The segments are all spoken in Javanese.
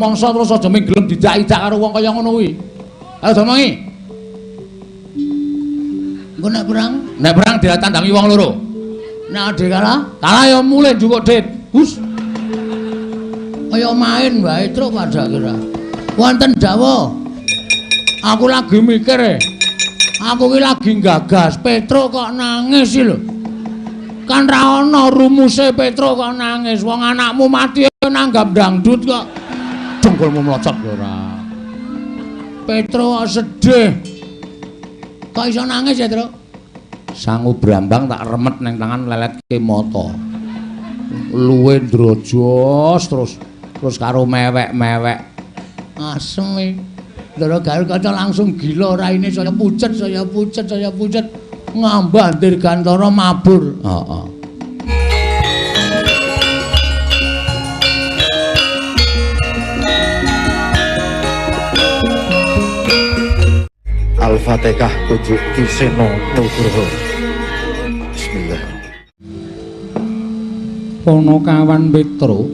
Mangsa terus aja mung gelem didak-idak karo wong kaya ngono kuwi. Ayo domongi. Engko nek perang ditandangi wong loro. Nek ade kalah ya mulih njukuk dit. Hus. Kaya main wae truk pada kira. Wonten dawuh. Aku lagi mikir. Aku ki lagi gagas, Petro kok nangis lho. Kan ra ana rumuse Petro kok nangis. Wong anakmu mati nanggap dangdut kok. Dengkulmu mlocot lho ora. Petro sedih. Kok iso nangis ya, Tru? Sangu Brambang tak remet nang tangan leletke mata. Luwe ndrojos terus karo mewek-mewek. Asem iki. Ndara gawe kaca langsung gila raine saya pucet. Ngambah dirgantara mabur. Heeh. Al-Fatihah Kujuk Kiseno Nugroho. Bismillah. Ponokawan Petro,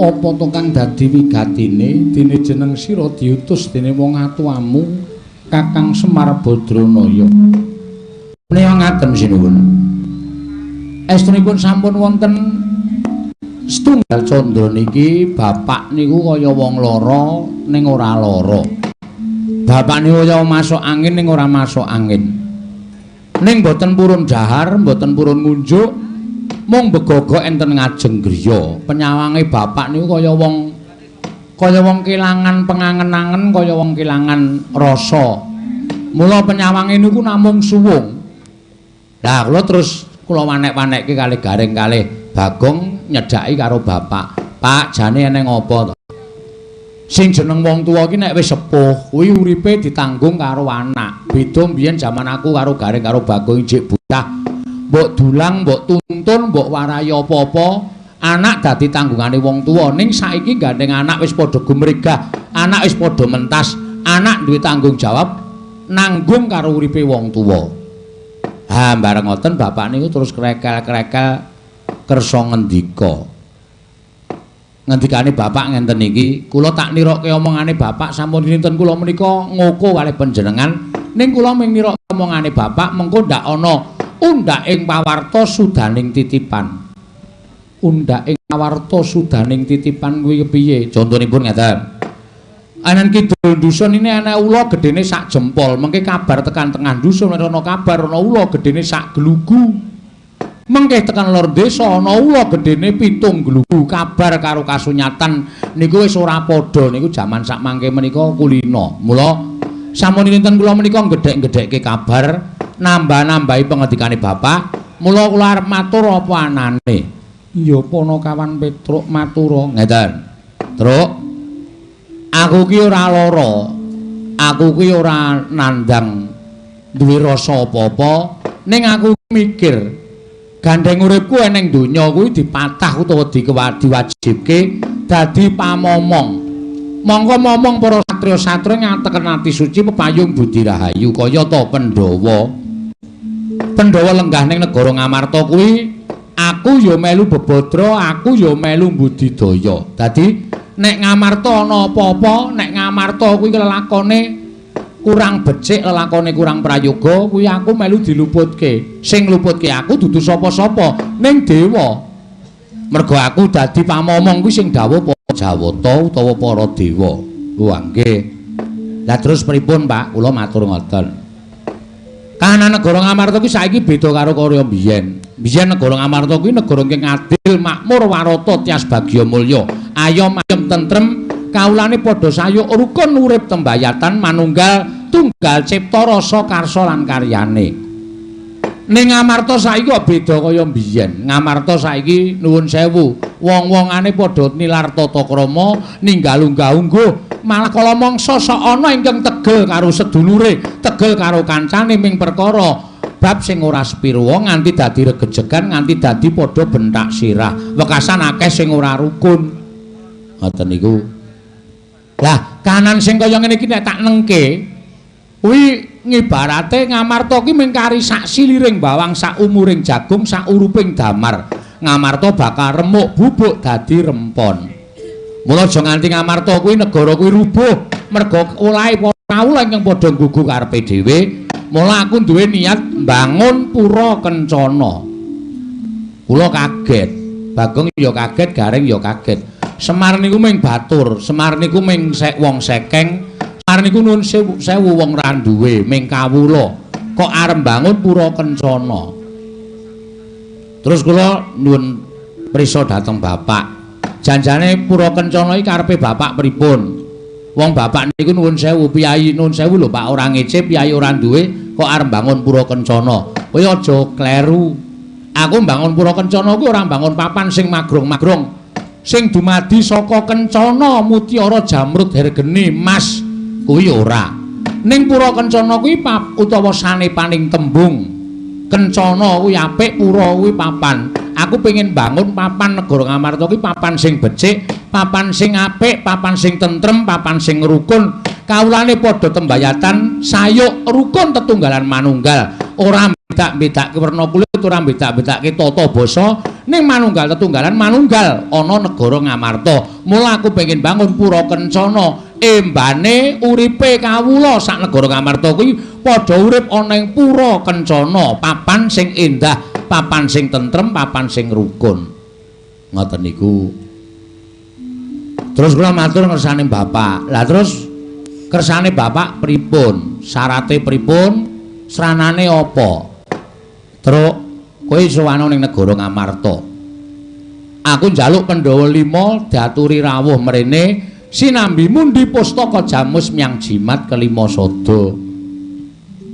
apa to kang dadi wigatine dene jeneng sira diutus dene wong atuamu Kakang Semar Badranaya. Menika ngaten sinuwun. Estunipun sampun wonten setunggal candra niki bapak niku kaya wong lara ning ora lara. Bapak niku kaya masuk angin ning ora masuk angin. Ning boten purun dahar, boten purun ngunjuk, mung begogok enten ngajeng griya. Penyawange bapak niku kaya wong kelangan pengangen-angen, kaya wong kelangan rasa. Mula penyawange niku namung suwung. Lah kula wanek-wanekke kalih garing kalih Bagong nyedhaki karo bapak. Pak, jane eneng apa to? Sing jeneng wong tuwa ki nek wis sepuh kuwi uripe ditanggung karo anak. Beda mbiyen jaman aku karo garing karo Bagong ijik bocah. Mbok dulang, mbok tuntun, mbok warai apa-apa, anak dadi tanggungane wong tuwa. Ning saiki gandeng anak wis padha gumregah, anak wis padha mentas, anak duwe tanggung jawab nanggung karo uripe wong tuwa. Ha bareng ngoten bapak niku terus krekel-krekel kersa ngendika. Ngendikane bapak ngenten iki, kula tak nirokke omongane bapak sampun dinten kula menika ngoko kalih panjenengan, ning kula mung nirokke omongane bapak mengko ndak ana undhak ing pawarta sudaning titipan. Undhak ing pawarta sudaning titipan kuwi kepiye? Contonipun ngeten. Anan kidul dusun ini ana ula gedene sak jempol, mengke kabar tekan tengah dusun ana kabar ana ula gedene sak glugu. Mengke tekan lor desa ana ula gedene 7 glugu. Kabar karo kasunyatan niku wis ora padha, niku jaman sak mangke menika kulina. Mula sampun dinten kula menika gedhek-gedhekke kabar, nambah-nambahi pengedikane bapak. Mula kula arep matur apa anane. Iya Ponokawan Petruk matura ngeten. Truk, aku ki ora lara. Aku ki ora nandang duwe rasa apa-apa, ning aku mikir gandeng uripku eneng donya kuwi dipatah utawa diwajibke dadi pamomong. Monggo momong para satriya-satriya ngateken ati suci pepayung budi rahayu kaya ta Pandhawa. Pandhawa lenggah ning negara Ngamarta kuwi aku ya melu bebodro, aku ya melu budidaya. Dadi nek Ngamarta ana apa-apa, nek Ngamarta kuwi lelakone kurang becik, lelakone kurang prayoga, kuwi aku melu diluputke. Sing ngluputke aku dudu sapa-sapa, ning dewa. Mergo aku dadi pamomong kuwi sing dawuh para Jawata utawa para dewa. Wah nggih. Lah terus pripun, Pak? Kula matur ngoten. Kahanan negara Ngamarta kuwi saiki beda karo kaya mbiyen. Biyen negara Ngamarta kuwi negara ingkang adil, makmur, warata, tias bagya mulya, ayom ayem tentrem, kaulane padha sayuk rukun urip tembayatan manunggal tunggal cipta rasa karsa lan karyane. Ning Ngamarta saiki kok beda kaya mbiyen. Ngamarta saiki nuwun sewu, wong-wongane padha nilar tata krama, ninggal unggah-ungguh, malah kala mangsa sok ana ingkang tegel karo sedulure, tegel karo kancane ming perkara bab sing ora sepira nganti dadi regejegan, nganti dadi padha bentak sirah. Wekasan akeh sing ora rukun. Ngoten niku. Lah, kahanan sing kaya ngene iki nek tak nengke, kuwi ngibarate Ngamarta ki mengkari sak siliring bawang, sak umuring jagung, sak uruping damar. Ngamarta bakal remuk bubuk dadi rempon. Mula aja nganti ngamarta kuwi negara kuwi rubuh merga olahe para kawula ingkang padha nggugu karepe dhewe. Mula aku duwe niat mbangun pura Kencana. Kula kaget. Bagong ya kaget, Gareng ya kaget. Semar niku ming batur, Semar niku ming wong sekeng, Semar niku nuwun sewu wong ra duwe, ming kawula. Kok arep mbangun pura Kencana. Terus kula nuwun prisa dhateng Bapak. Janjane pura Kencana iki karepe Bapak pripun? Wong Bapak niku nuwun sewu, Piyai nuwun sewu lho Pak, ora ngece, Piyai ora duwe, kok arep mbangun pura Kencana. Kowe aja kleru. Aku mbangun pura Kencana kuwi ora mbangun papan sing magrong-magrong. Sing dumadi saka Kencana, mutiara, jamrud, hergeni, emas kuwi ora. Ning pura Kencana kuwi utawa sanepaning tembung Kencana kuwi apik, pura kuwi papan. Aku pengen bangun papan negara Ngamarta kuwi papan sing becik, papan sing apik, papan sing tentrem, papan sing rukun. Kawulane padha tembayatan, sayuk rukun tetunggalan manunggal. Ora bedak-bedake werna kulit, ora bedak-bedake tata basa, ning manunggal tetunggalan manunggal ana negara Ngamarta. Mula aku pengen bangun pura Kencana. Embane uripe kawula sak negara Ngamarta kuwi padha urip ana ing pura Kencana, papan sing endah, papan sing tentrem, papan sing rukun. Ngoten niku. Terus kula matur kersane Bapak. Lah terus kersane Bapak pripun? Syarate pripun? Sranane apa? Truk kowe sowan ning negara Ngamarta. Aku njaluk Pandhawa 5 diaturi rawuh mrene. Sinambi mundi pustaka jamus miyang jimat kelima sada.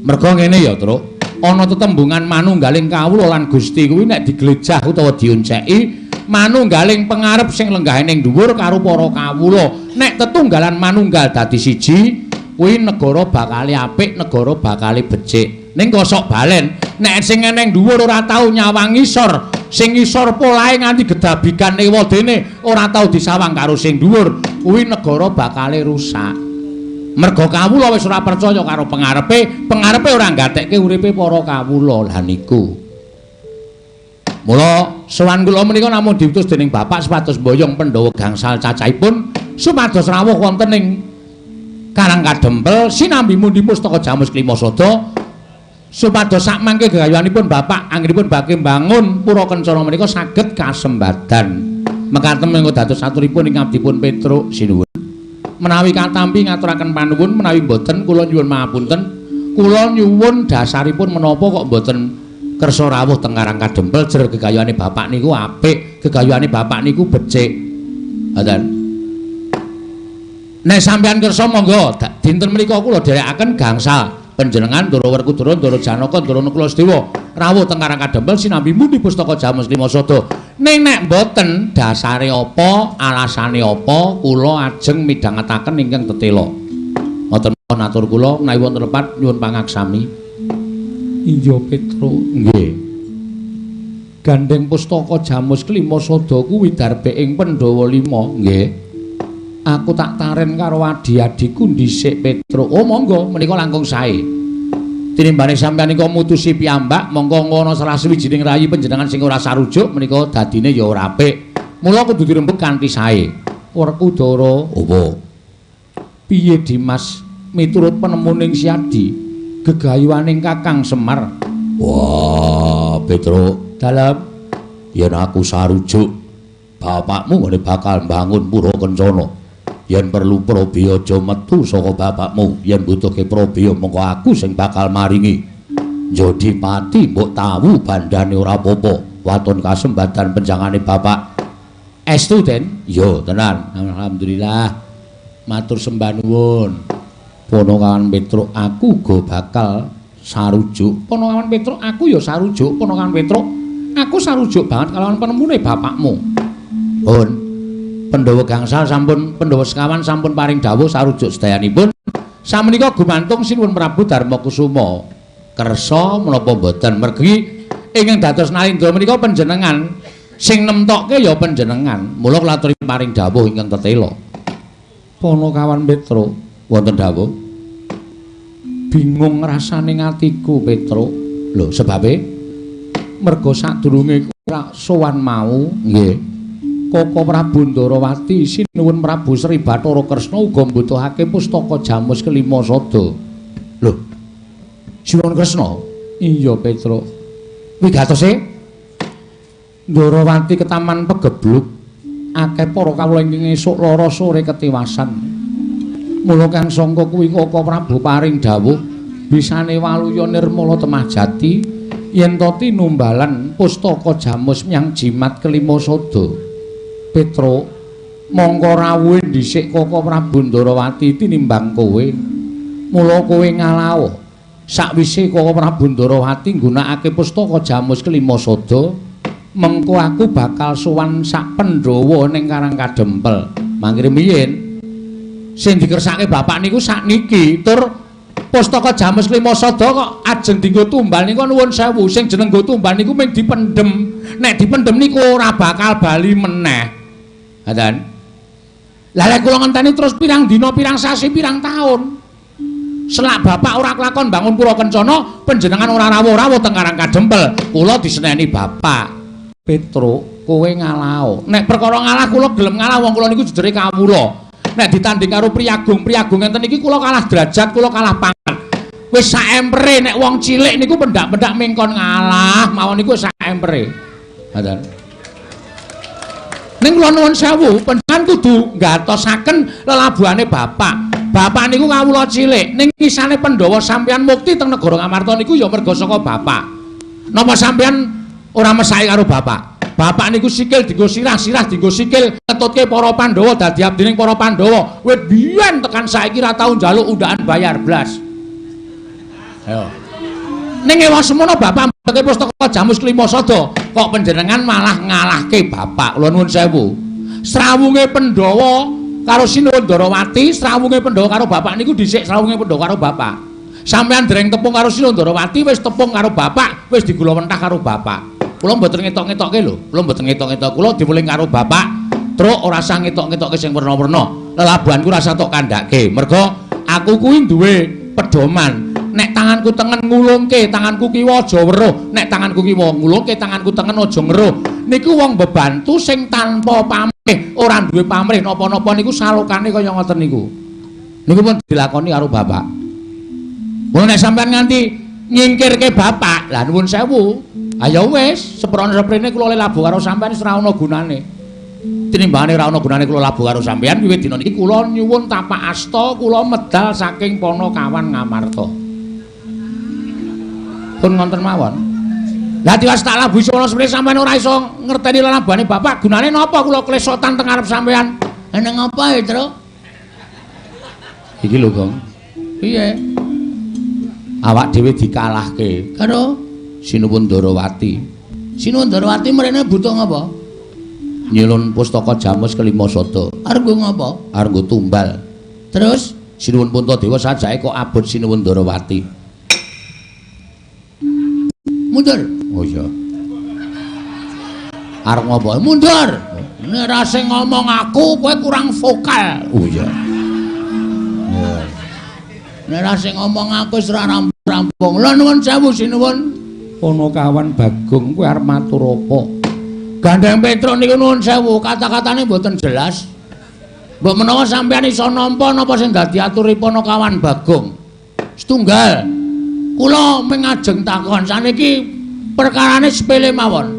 Merga ngene ya, Truk. Ana tetembungan manunggaling kawula lan Gusti kuwi nek diglejah utawa dionceki, manunggaling pangarep sing lenggah ning dhuwur karo para kawula. Nek tetunggalan manunggal dadi siji, kuwi negara bakal apik, negara bakal becik. Ning kosok balen, nek sing ning dhuwur ora tau nyawang ngisor, sing ngisor polahe nganti gedabikan ewadene ora tau disawang karo sing dhuwur, kuwi negara bakal rusak. Merga kawula wis ora percaya karo pangarepe, pangarepe ora nggatekke uripe para kawula. Lah niku. Mula sowan kula menika namung diutus dening Bapak supados mboyong Pandhawa gangsal cacahipun supados rawuh wonten ing Karang Kadempel sinambi mundi pustaka jamus kelima sada supados sak mangke gegayuhanipun Bapak anggenipun badhe mbangun pura Kencana menika saged kasembadan. Mekaten menika dados aturipun ing abdipun Petruk sinuwun. Menawi katampi ngaturaken panuwun, menawi boten kula nyuwun mahapunten. Kula nyuwun dasaripun menapa kok boten kersa rawuh teng Karang Kadempel jer gegayuhane Bapak niku apik, gegayuhane Bapak niku becik. Ngoten. Nek sampeyan kersa monggo dinten menika kula dherekaken gangsal panjenengan Ndara Werkudara, Ndara Janaka, Ndara Nakulasedewa rawuh teng Karang Kadempel sinambi mundi pustaka jamus lima sada. Ning nek mboten dasare apa, alasane apa, kula ajeng midhangetaken ingkang tetela. Ngoten natur kula menawi wonten lepat nyuwun pangaksami. Iya Petruk, nggih. Gandeng pustaka jamus kelima sada kuwi darbe ing Pandhawa 5, nggih. Aku tak taren karo adi-adiku dhisik Petruk. Oh monggo menika langkung sae. Tinimbane sampeyan nika mutusi piyambak, monggo ngono salah sawijining rayi panjenengan sing ora sarujuk menika dadine ya ora apik. Mula kudu dirembug kanthi sae. Werkudara, apa? Piye Dimas miturut penemuning Siadi, gegayuhaning Kakang Semar? Wah, Petruk, dalem yen aku sarujuk, bapakmu ngene bakal mbangun pura Kencana. Yen perlu Prabeya aja metu saka bapakmu, yen butuhke Prabeya mengko aku sing bakal maringi. Jodipati mbok tawu bandane ora apa-apa. Waton kasembadan penjangane bapak. Estu Den? Yo tenan. Alhamdulillah. Matur sembah nuwun. Ponokawan Petruk aku uga bakal sarujuk. Ponokawan Petruk aku ya sarujuk. Ponokawan Petruk aku sarujuk banget kalawan penemune bapakmu. Pun Pandhawa gangsal sampun Pandhawa sekawan sampun paring dawuh sarujuk sedayanipun. Samenika gumantung sinuwun Prabu Darmakusuma. Kersa menapa boten mergi ingkang dados nalindra menika panjenengan sing nemtokke ya panjenengan. Mula kula aturi paring dawuh ingkang tetela. Ponokawan Petruk wonten dawuh. Bingung rasane atiku Petruk. Lho sebabe merga sadurunge sowan mau nggih. Koko Prabu Ndarawati sinuwun Prabu Sri Bathara Kresna uga mbutuhake pustaka Jamus kelima sada. Lho. Sinuwun Kresna? Iya, Petruk. Wigatose Ndarawati ketaman pegebluk. Akeh para kawula ingkang esuk lara sore ketiwasan. Mula kang sangka kuwi Koko Prabu paring dawuh bisane waluya nirmala temah jati yen to tinumbalan pustaka Jamus nyang jimat kelima sada. Petruk, mongko rawuhe dhisik Koko Prabu Ndarawati tinimbang kowe. Mula kowe ngalaha. Sakwise Koko Prabu Ndarawati nggunakake pustaka Jamus kelima sada, mengko aku bakal sowan sak Pandhawa ning Karang Kadempel. Mangkire miyen sing dikersake bapak niku sakniki tur pustaka Jamus kelima sada kok ajeng dienggo tumbal niku nuwun sewu sing jeneng nggo tumbal niku mung dipendhem. Nek dipendhem niku ora bakal bali meneh. Ngaten. Lah lek kula ngenteni terus pirang dina, pirang sasi, pirang taun. Selak bapak ora kelakon bangun pura kencana, panjenengan ora rawuh-rawuh teng Karang Kadempel. Kula diseneni bapak. Petruk, kowe ngalah. Nek perkara ngalah kula gelem ngalah wong kula niku jejere kawula. Nek ditanding karo priyagung-priyagung ngenten iki kula kalah derajat, kula kalah pangkat. Wis saempere nek wong cilik niku pendak-pendak mengkon ngalah, mawon niku saempere. Ngoten. Ning kula nuwun sewu, panjenengan kudu ngatosaken lelabuhane bapak. Bapak niku kawula cilik, ning kisane Pandhawa sampeyan mukti teng negara Ngamarta niku ya merga saka bapak. Napa sampeyan ora mesake karo bapak? Bapak niku sikil dienggo sirah, sirah dienggo sikil, ngetutke para Pandhawa dadi abdining para Pandhawa. Wit biyen tekan saiki ra tau njaluk undaan bayar blas. Ayo. Ning ewa semono bapak mbeke pustaka Jamus kelima sada, kok panjenengan malah ngalahke bapak. Kula nuwun sewu. Srawunge Pandhawa karo Sinuwun Ndarawati, srawunge Pandhawa karo bapak niku dhisik srawunge Pandhawa karo bapak. Sampeyan dereng tepung karo Sinuwun Ndarawati, wis tepung karo bapak, wis digula mentah karo bapak. Kula mboten ngetok-ngetokke lho, kula mboten ngetok-ngetok. Kula diweling karo bapak, truk ora usah ngetok-ngetokke sing werna-werna. Lelabuhanku ora usah tok kandhake. Merga aku kuwi duwe pedoman. Nek tanganku tengen ngulungke, tanganku kiwa aja weruh. Nek tanganku kiwa ngulungke, tanganku tengen aja ngeruh. Niku wong bebantu sing tanpa pamrih, ora duwe pamrih napa-napa niku salukane kaya ngoten niku. Niku pun dilakoni karo bapak. Mun nek sampean nganti nyingkirke bapak, lah nuwun sewu. Ayo wis, seprene-seprene kula labuh karo sampean wis ora ana gunane. Tinimbangane ora ana gunane kula labuh karo sampean, wiwit dina niki kula nyuwun tapak asta, kula medal saking Panakawan Ngamarta. Pun ngonten mawon. Lah diwas tak labuh sono seprene sampean ora iso ngerteni lelabuhane bapak, gunane napa kula klesotan teng arep sampean? Neng apa ya, Tru? Iki lho, Gong. Piye? Awak dhewe dikalahke karo Sinuwun Ndarawati. Sinuwun Ndarawati mrene butuh ngapa? Nyelun pustaka Jamus kelima sada. Arep ngapa? Arep nggo tumbal. Terus Sinuwun Puntadewa sajake kok abot Sinuwun Ndarawati. Mundur. Oh iya. Arep ngapa? Mundur. Nek ra sing ngomong aku kowe kurang vokal. Oh iya. Nek ra sing ngomong aku wis ora rampung. Lha nuwun sewu Sinuwun Panakawan Bagong kowe arep matur apa? Gandeng Petruk niku nuwun sewu, kata-katane mboten jelas. Mbok menawa sampeyan iso nampa napa sing dadi aturipun Panakawan Bagong. Setunggal. Kula mengajeng takon saniki perkarane sepele mawon.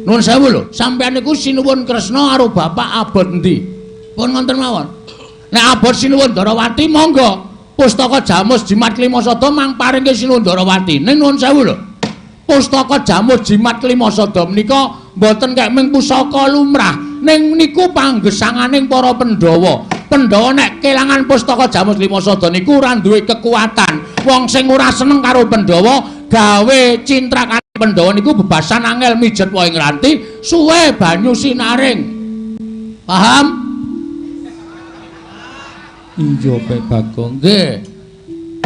Nuwun sewu lho, sampeyan niku Sinuwun Kresna karo bapak abot endi? Pun ngoten mawon. Nek abot Sinuwun Ndarawati monggo pustaka Jamus jimat kelima sada mang paringke Sinuwun Ndarawati. Ning nuwun sewu lho. Pustaka Jamus jimat kelima sada menika mboten kek mung pusaka lumrah, ning niku panggesanganing para Pandhawa. Pandhawa nek kelangan pustaka Jamus kelima sada niku ora duwe kekuatan. Wong sing ora seneng karo Pandhawa gawe cintrakane Pandhawa niku bebasan angel mijet wae ngranti suwe banyu sinaring. Paham? Iya, Pak Bagong. Nggih.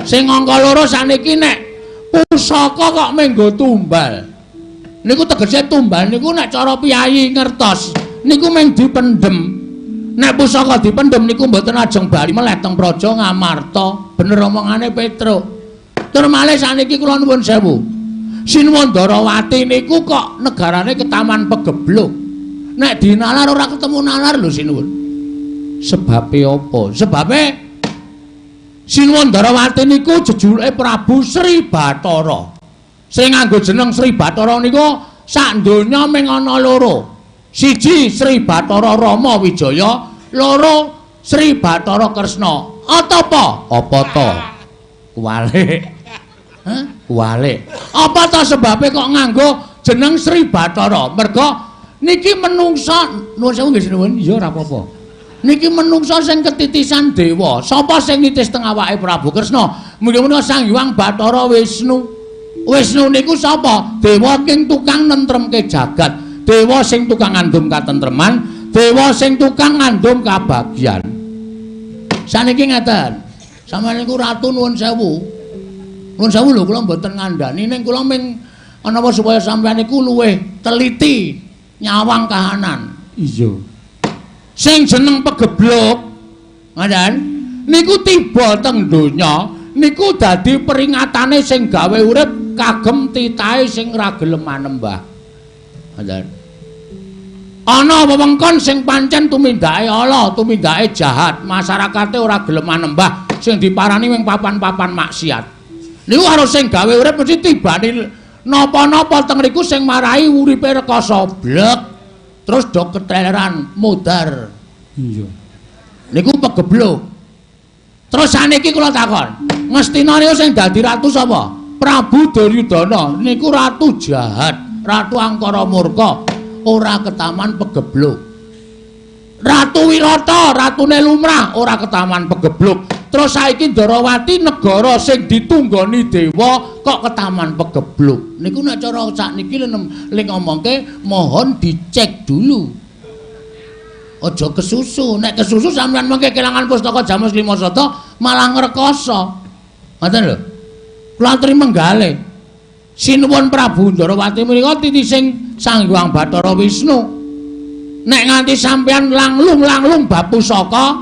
Sing angka loro saniki nek pusaka kok menggo tumbal. Niku tegese tumbal niku nek cara piyayi ngertos niku mung dipendhem. Nek pusaka dipendhem niku mboten ajeng bali meleh teng Praja Ngamarta. Bener omongane Petruk. Tur malih saniki kula nuwun sewu. Sinuwun Ndarawati niku kok negarane ketaman pegebluk. Nek dinalar ora ketemu nalar lho sinuwun. Sebabe apa? Sebabe Sinuwun Darawati niku jejuluke Prabu Sri Bathara. Sing nganggo jeneng Sri Bathara niku sak donya mung ana loro. Siji Sri Bathara Rama Wijaya, loro Sri Bathara Kresna. Apa? Apa to? Kuwalik. Hah? Kuwalik. Apa to sebabe kok nganggo jeneng Sri Bathara? Merga niki menungsa, nuwun sewu nggih sinuwun. Iya ora apa-apa. Niki menungsa sing ketitisan dewa. Sapa sing nitis teng awake Prabu Kresna? Mula-mula Sang Hyang Bathara Wisnu. Wisnu niku sapa? Dewa king tukang nentremke jagat. Dewa sing tukang ngandum katentreman, dewa sing tukang ngandum kabagyan. Saniki ngaten. Sampeyan niku ratu nuwun sewu. Nuwun sewu lho kula mboten ngandani ning kula ming ana supaya sampeyan niku luwih teliti nyawang kahanan. Iya. Sing jeneng pegebluk ngoten niku tiba teng donya niku dadi peringatane sing gawe urip kagem titahe sing ora gelem manembah ngoten ana wewengkon sing pancen tumindake ala tumindake jahat masyarakate ora gelem manembah sing diparani wing papan-papan maksiat niku karo sing gawe urip mesti tibane napa-napa teng mriku sing marai uripe rekoso blek terus do keteleran mudar. Iya. Niku pegebluk. Terus saniki kula takon, Ngastina niku sing dadi ratu sapa? Prabu Duryudana. Niku ratu jahat, ratu angkara murka, ora ketaman pegebluk. Ratu Wirata, ratune lumrah, ora ketaman pegebluk. Terus saiki Darawati negara sing ditunggoni dewa kok ketaman pegebluk. Niku nek cara sakniki ling ngomongke mohon dicek dulu. Aja kesusu. Nek kesusu sampean mengke kelangan pustaka Jamus Limasada malah ngrekoso. Ngoten lho. Kula aturi menggalih. Sinuwun Prabu Darawati menika titising Sang Hyang Bathara Wisnu. Nek nganti sampean langlung bab pusaka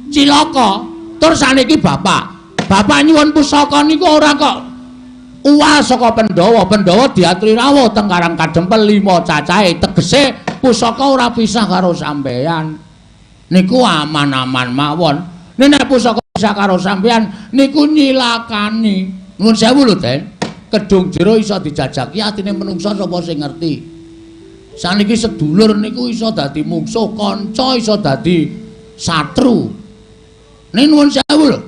cilaka. Tur saniki bapak nyuwun pusaka niku ora kok uwal saka Pandhawa. Pandhawa diaturi rawuh teng Karang Kadempel 5 cacahe. Tegese pusaka ora pisah karo sampeyan. Niku aman-aman mawon. Nek pusaka pisah karo sampeyan niku nyilakani. Nuwun sewu lho, Den. Kedung jero iso dijajaki atine menungsa sapa sing ngerti. Saniki sedulur niku iso dadi mungsuh, kanca iso dadi satru. Ning nuwun sewu lho.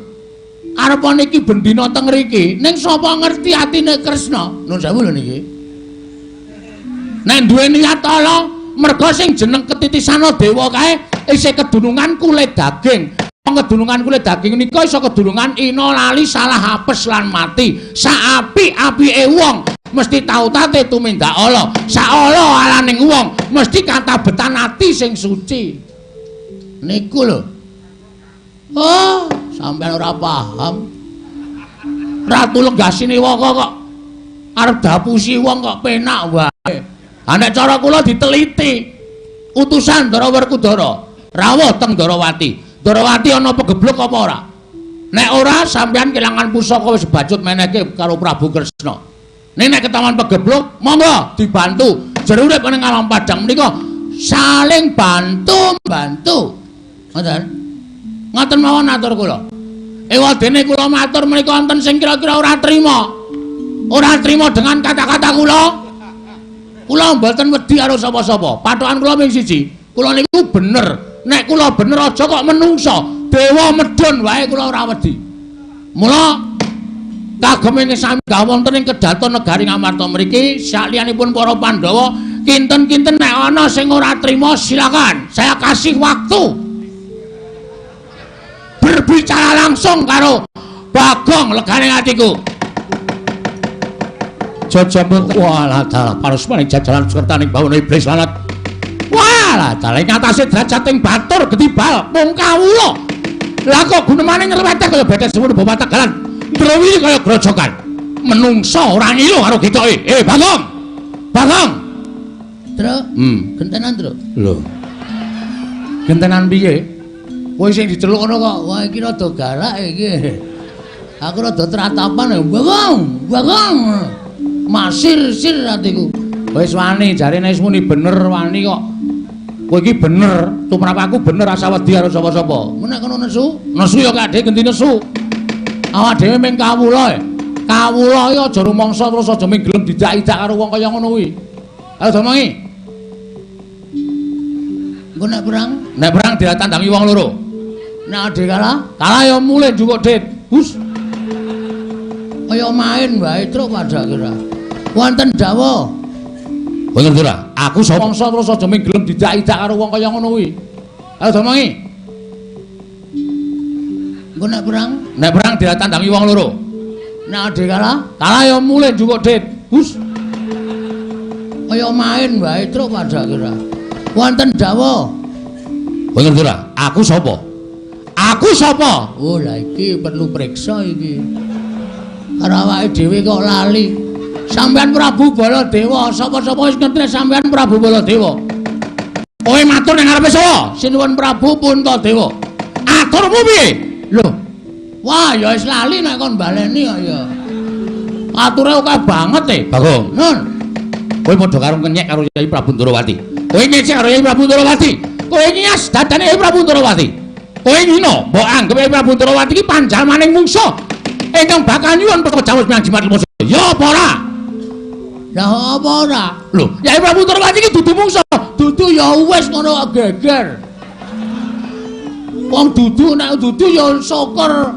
Arep niki bendina teng mriki, ning sapa ngerti atine Kresna? Nuwun sewu lho niki. Nek duwe niat ala, merga sing jeneng ketitisana dewa kae isih kedunungan kulit daging. Kedunungan kulit daging nika iso kedunungan ina lali salah apes lan mati. Saapik-apike wong mesti tau tate tumindak ala. Saala alaning wong mesti katabetan ati sing suci. Niku lho. Oh, sampeyan ora paham. Ratu Lenggasiniwa kok arep dapusi wong kok penak wae. Ha nek cara kula diteliti. Utusan Ndara Werkudara rawuh teng Darawati. Darawati ana pegebluk apa ora? Nek ora sampeyan kelangan pusaka wis bacut meneke karo Prabu Kresna. Nek ketaman pegebluk, monggo dibantu. Jare urip ning alam padang menika saling bantu. Ngoten. Ngoten mawon atur kula. Ewadene kula matur menika wonten sing kira-kira ora trima. Ora trima dengan kata-kata kula. Kula mboten wedi karo sapa-sapa. Pathokan kula mung siji. Kula niku bener. Nek kula bener aja kok menungsa. Dewa medhun wae kula ora wedi. Mula kagem ing sami gawonten ing kedaton negari Ngamarta mriki sakliyanipun para Pandhawa kinten-kinten nek ana sing ora trima silakan. Saya kasih waktu. Berbicara langsung karo Bagong legane atiku. Jajamun walah dalah parusmaning jajalan sukertaning bawana iblis lanat. Walah dalah ing atase drajating batur gedibal mung kawula. Lah kok gunemane ngreweteh kaya betes semono bapak tegalan. Ndrowi kaya grojokan. Menungso ora ngilu karo getoke. Bagong. Bagong. Tru? Gentenan, Tru. Lho. Gentenan piye? Kowe sing diceluk ngono kok, wah iki rada galak iki. Aku rada tratapan, Bagong, Bagong. Masir-sir atiku. Wis wani, jarene wis muni bener wani kok. Kowe iki bener, tumrap aku bener asa wedi karo sapa-sapa. Menek kono nesu, nesu ya kadhe genti nesu. Awak dhewe mung kawula. Kawula iki aja rumangsa terus aja mung gelem didak-idak karo wong kaya ngono kuwi. Ayo domongi. Engko nek perang ditandangi wong loro. Nek ade kalah ya mulih njukuk dit. Hus. Kaya main wae truk padha kira. Wonten dawuh. Kowe ngerti ora? Aku sapa mangsa terus aja mung gelem didak-idak karo wong kaya ngono kuwi. Ayo domongi. Engko nek perang ditandangi wong loro. Nek ade kalah ya mulih njukuk dit. Hus. Kaya main wae truk padha kira. Wonten dawuh. Kowe ngerti ora? Aku sapa? Aku sapa? Oh, lah iki perlu priksa iki. Karo awake dhewe kok lali. Sampeyan Prabu Baladewa, sapa-sapa wis ngerti sampeyan Prabu Baladewa. Kowe matur ning ngarepe sapa? Sinuwun Prabu Puntadewa. Aturmu piye? Lho. Wah, ya wis lali nek kon baleni kok ya. Ature akeh banget e, Bagong. Nun. Kowe padha karo kenyek karo Yai Prabu Ndrawati. Kowe ngecek karo Yai Prabu Ndrawati. Kowe nyas dadane Yai Prabu Ndrawati. Kowe ngino, mbok anggep Yai Prabu Ndrawati iki panjalmaning mungsuh ingkang bakal nyuwun pertawus menyang Jimat Limoso. Ya apa ora? Lah apa ora? Lho, Yai Prabu Ndrawati iki dudu mungsuh, dudu ya wis ngono geger. Wong dudu nek dudu ya syukur.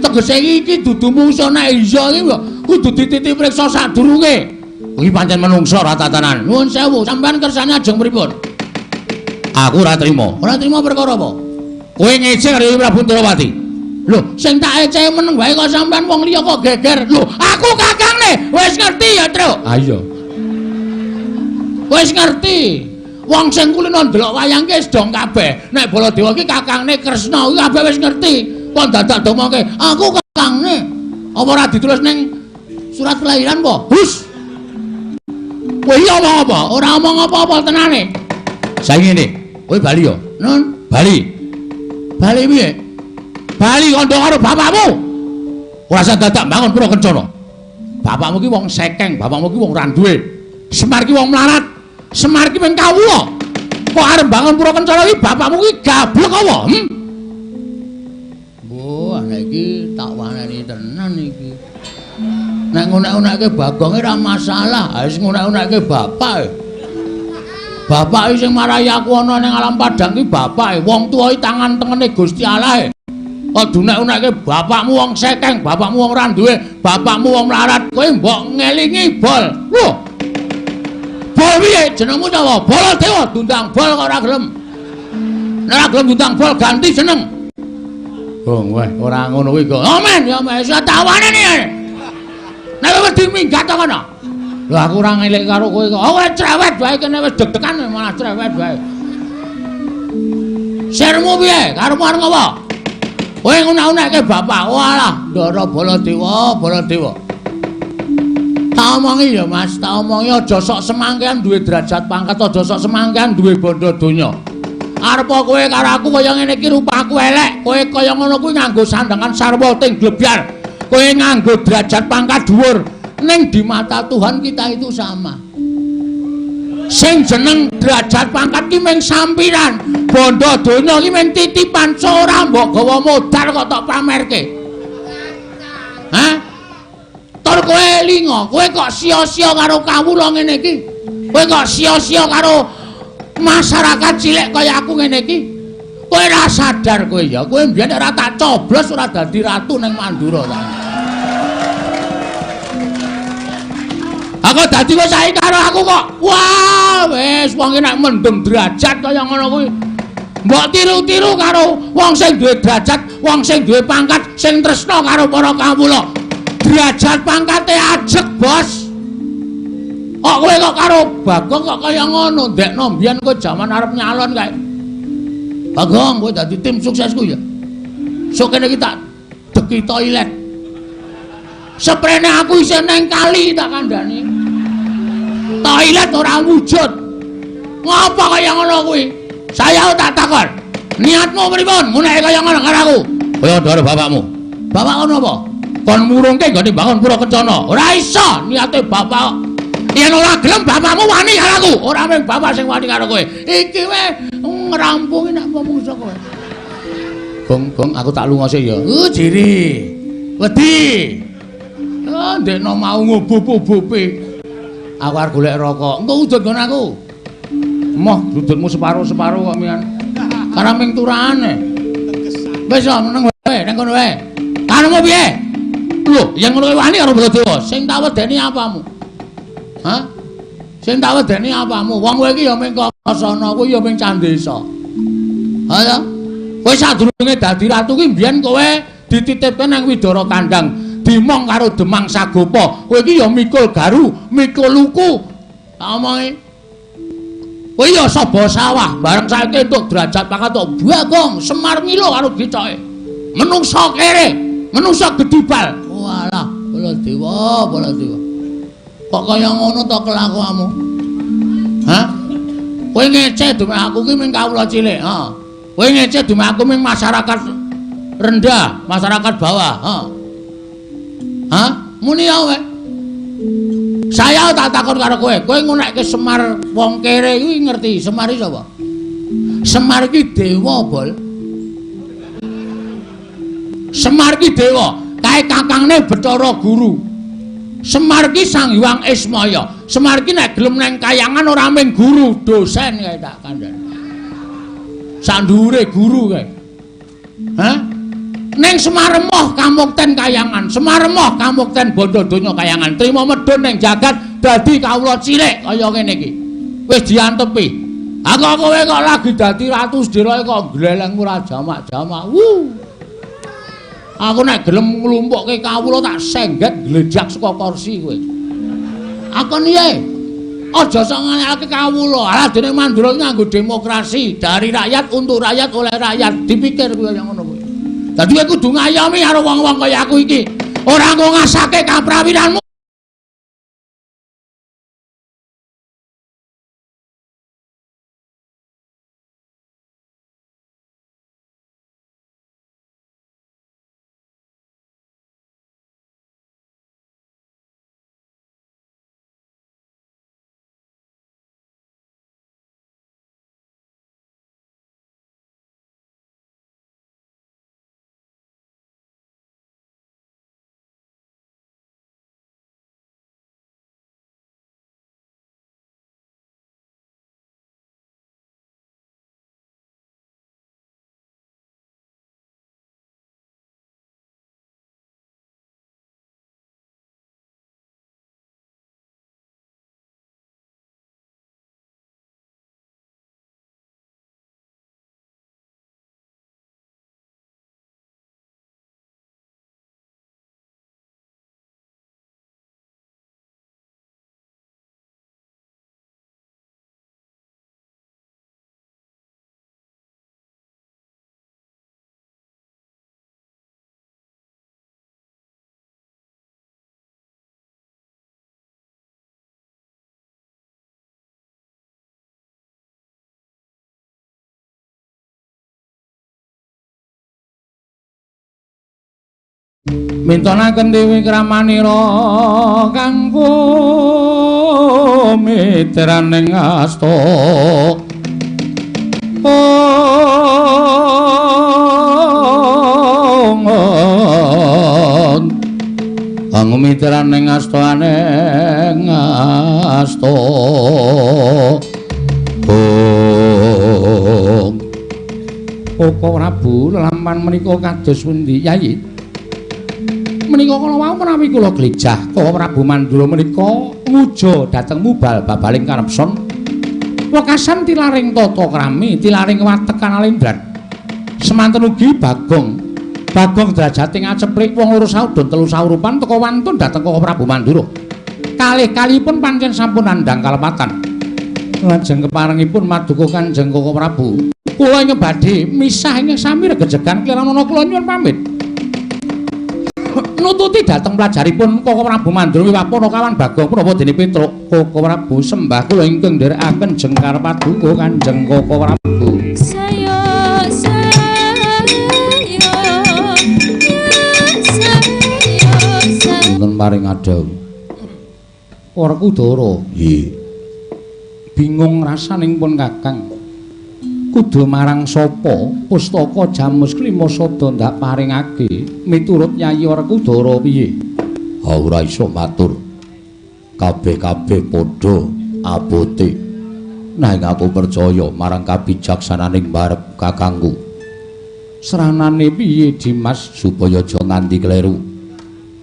Tegese iki dudu mungsuh nek iya iki kok kudu dititi priksa sadurunge. Kuwi pancen menungso ora tatanan. Nuwun sewu, sampean kersane ajeng pripun? Aku ora trima. Ora trima perkara apa? Kowe ngecek karo Prabu Ndrawati. Lho, sing tak ecek meneng wae kok sampean wong liya kok geger. Lho, aku kakangne wis ngerti ya, Truk. Ah iya. Wis ngerti. Wong sing kulino ndelok wayang ki wis dong kabeh. Nek Baladewa ki kakangne Kresna kuwi kabeh wis ngerti. Kok dadak domongke, aku kakangne. Apa ora ditulis ning surat kelahiran apa? Hus. Kowe iki omong apa? Ora omong apa-apa tenane. Saiki ngene, kowe bali ya? Nun, bali. Bali piye? Bali kandha karo bapakmu. Ora usah dadak bangun Pura Kencana. Bapakmu ki wong sekeng, bapakmu ki wong ora duwe. Semar ki wong melarat. Semar ki mung kawula. Kok arep bangun Pura Kencana ki bapakmu ki gablek apa? Wah, nek iki tak waneni tenan iki. Nek ngunek-unekke Bagong ora masalah, wis ngunek-unekke bapak. Bapak sing marahi aku ana ning alam padang ki bapake. Wong tuwa iki tangan tengene Gusti Allah. Kok dunek-unekke bapakmu wong sekeng, bapakmu wong ora duwe, bapakmu wong melarat, kowe mbok ngelingi bol. Lho. Bol piye jenengmu sapa? Baladewa dundang bol kok ora gelem. Nek ora gelem dundang bol ganti jeneng. Oh, weh, ora ngono kuwi kok. Amen, ya wis tak waneni. Nek wedi minggat to kono. Lho aku ora ngelik karo kowe kok. Kowe cerewet wae kene wis deg-degan malah cerewet wae. Sirmu piye? Karepmu arep apa? Kowe ngunak-unakke bapak. Walah, Ndara Baladewa, Baladewa. Tak omongi ya Mas, tak omongi aja sok semangkean duwe derajat pangkat, aja sok semangkean duwe bondo donya. Arep kowe karo aku kaya ngene iki rupaku elek, kowe kaya ngono kuwi nganggo sandangan sarwa ting glebyar. Kowe nganggo derajat pangkat dhuwur. Ning di mata Tuhan kita itu sama. Sing jeneng derajat pangkat ki mung sampiran, bondo donya ki mung titipan, ora mbok gawa modal kok tok pamerke. Hah? Tur kowe linga, kowe kok sia-sia karo kawula ngene iki? Kowe kok sia-sia karo masyarakat cilik kaya aku ngene iki? Kowe ora sadar kowe ya, kowe mbiyen ora tak coblos ora dadi ratu ning Mandura ta. Aku dadi kowe saiki karo aku kok. Wah, wis wong nek mendem derajat kaya ngono kuwi. Mbok tiru-tiru karo wong sing duwe derajat, wong sing duwe pangkat, sing tresna karo para kawula. Derajat pangkate ajeg, Bos. Kok kowe kok karo Bagong kok kaya ngono, ndekno mbiyen kowe jaman arep nyalon kae. Bagong, kowe dadi tim suksesku ya. Sok kene iki tak deki toilet. Seprene aku isih neng kali tak kandhani. Toilet ora wujud. Ngapa kaya ngono kuwi? Saya tak takon. Niatmu pripun? Muneke kaya ngono karo aku. Kaya karo bapakmu. Bapak ngono apa? Kon murungke nggone bangun Pura Kencana. Ora iso niate bapak. Yen ora gelem bapakmu wani karo aku. Ora mung bapak sing wani karo kowe. Iki wae ngrampungi nek mungsa kowe. Gong, aku tak lunga sik ya. Jiri. Wedi. Ndekno mau ngubup-ubupi. Aku arep golek rokok. Engko udut nggon aku. Moh, dudutmu separo-separo kok mian. Karena ming turane. Wis nang wae, nang kono wae. Karepmu piye? Lho, yang ngono wani karo Baladewa. Sing tak wedeni apamu? Hah? Sing tak wedeni apamu? Wong kowe iki ya ming Kasana, kowe ya ming Candesa. Ha ya? Kowe sadurunge dadi ratu ki mbiyen kowe dititipke nang Widara Kandang, dimong karo Demang Sagopa. Kowe iki ya mikul garu, mikul luku. Tak omongi. Kowe ya saba sawah, bareng saiki entuk derajat pangkat tok Bagong Semar Milo karo dicoke. Menungsa kere, menungsa gedibal. Walah, Baladewa, Baladewa. Kok kaya ngono to kelakuanmu? Hah? Kowe ngeceh dume aku ki ming kawula cilik, ha. Kowe ngeceh dume aku ming masyarakat rendah, masyarakat bawah, ha. Hah? Muni ya kowe. Saya tak takon karo kowe, kowe ngunekke Semar wong kere kuwi ngerti Semar iki sapa? Semar iki dewa, Bol. Semar iki dewa, kae kakangne Bathara Guru. Semar iki Sang Hyang Ismaya. Semar iki nek gelem nang kayangan ora mung guru, dosen kae tak kandhani. Sak dhuwure guru kae. Hah? Ning Semaremah kamukten kayangan, Semaremah kamukten bondo donya kayangan. Trima medhun ning jagat dadi kawula cilik kaya ngene iki. Wis diantepi. Aku kowe kok lagi dadi ratu sedherek kok glelengmu ora jamak-jamak. Aku nek gelem nglumpukke kawula tak sengget glejak saka kursi kowe. Aku niye? Aja sok nganakake kawula. Alah dene Mandura nganggo demokrasi, dari rakyat untuk rakyat oleh rakyat. Dipikir kowe yang ngono kuwi. Dadi kowe kudu ngayomi karo wong-wong kaya aku iki. Ora kok ngasake kaprawiranmu. Mintonaken Dewi Kramanira kang pumitraning asta kang mitraning astaning asta Koko Prabu lelampahan menika kados pundi Yayi? Menika kala wau menawi kula glejah Koko Prabu Mandura menika nguja dhateng mubal babaling karepson wekasan tilaring tata krami tilaring watekan alendran semanten ugi Bagong derajating aceplik wong loro saudon telu saurupan teka wantun dhateng Koko Prabu Mandura kalih-kalihipun pancen sampun nandhang kalepatan lajeng keparengipun maduka Kanjeng Koko Prabu kula ingkang badhe misah ing sami regejegan kirana kula nyuwun pamit nututi dhateng pelajaripun Koko Prabu Mandura wiwapana kawan Bagong punapa dene Petruk Koko Prabu sembah kula ingkang nderekaken jengkar paduka Kanjeng Koko Prabu wonten paring adhawu Werkudara. Nggih. Bingung rasaning pun Kakang. Kudu marang sapa pustaka Jamus Klimasada ndak paringake miturut Nyai Werkudara piye? Ora iso matur. Kabeh-kabeh padha abote. Nanging aku percaya marang kabijaksananing barep kakangku. Seranane piye Dimas supaya aja nganti kleru.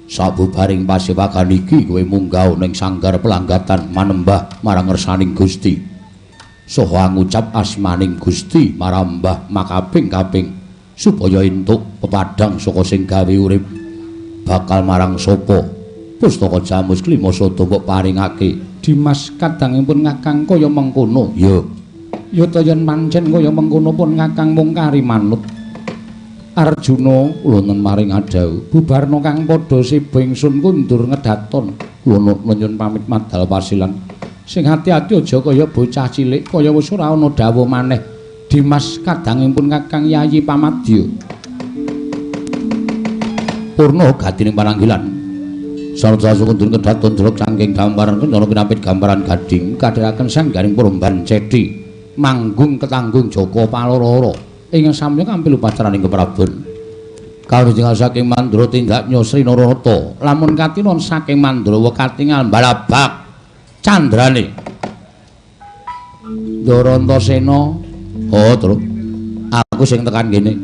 Sabubaring pasewakan iki kowe munggah ning sanggar pelanggatan manembah marang ngersaning Gusti. Saha ngucap asmaning Gusti marambah makaping-kaping supaya entuk pepadang saka sing gawe urip. Bakal marang sapa? Pustaka Jamus Klimasada mbok paringake. Dimas kadangipun Kakang kaya mengkono. Ya ta yen pancen kaya mengkono pun Kakang mung kari manut. Arjuna kula nun maring adhau bubarna kang padha siba ingsun kundur ngedaton. Kula nyuwun pamit madal pasilan. Sing ati-ati aja kaya bocah cilik kaya wis ora ana dawuh maneh. Dimas kadangipun Kakang Yayi Pamadya. Purna gatining pananggilan. Sarta kundur ngedaton jeluk saking gambaran kencana kinapit gambaran gading kadheraken sanggaring Purban Cedhi manggung ketanggung Jaka Paloro. Ing samya kampil upacaraning keprabon. Kawujeng saking Mandura tindak Nyosri Narata. Lamun katinon saking Mandura katingal balabak candrane. Ndarantasena, oh terus aku sing tekan kene.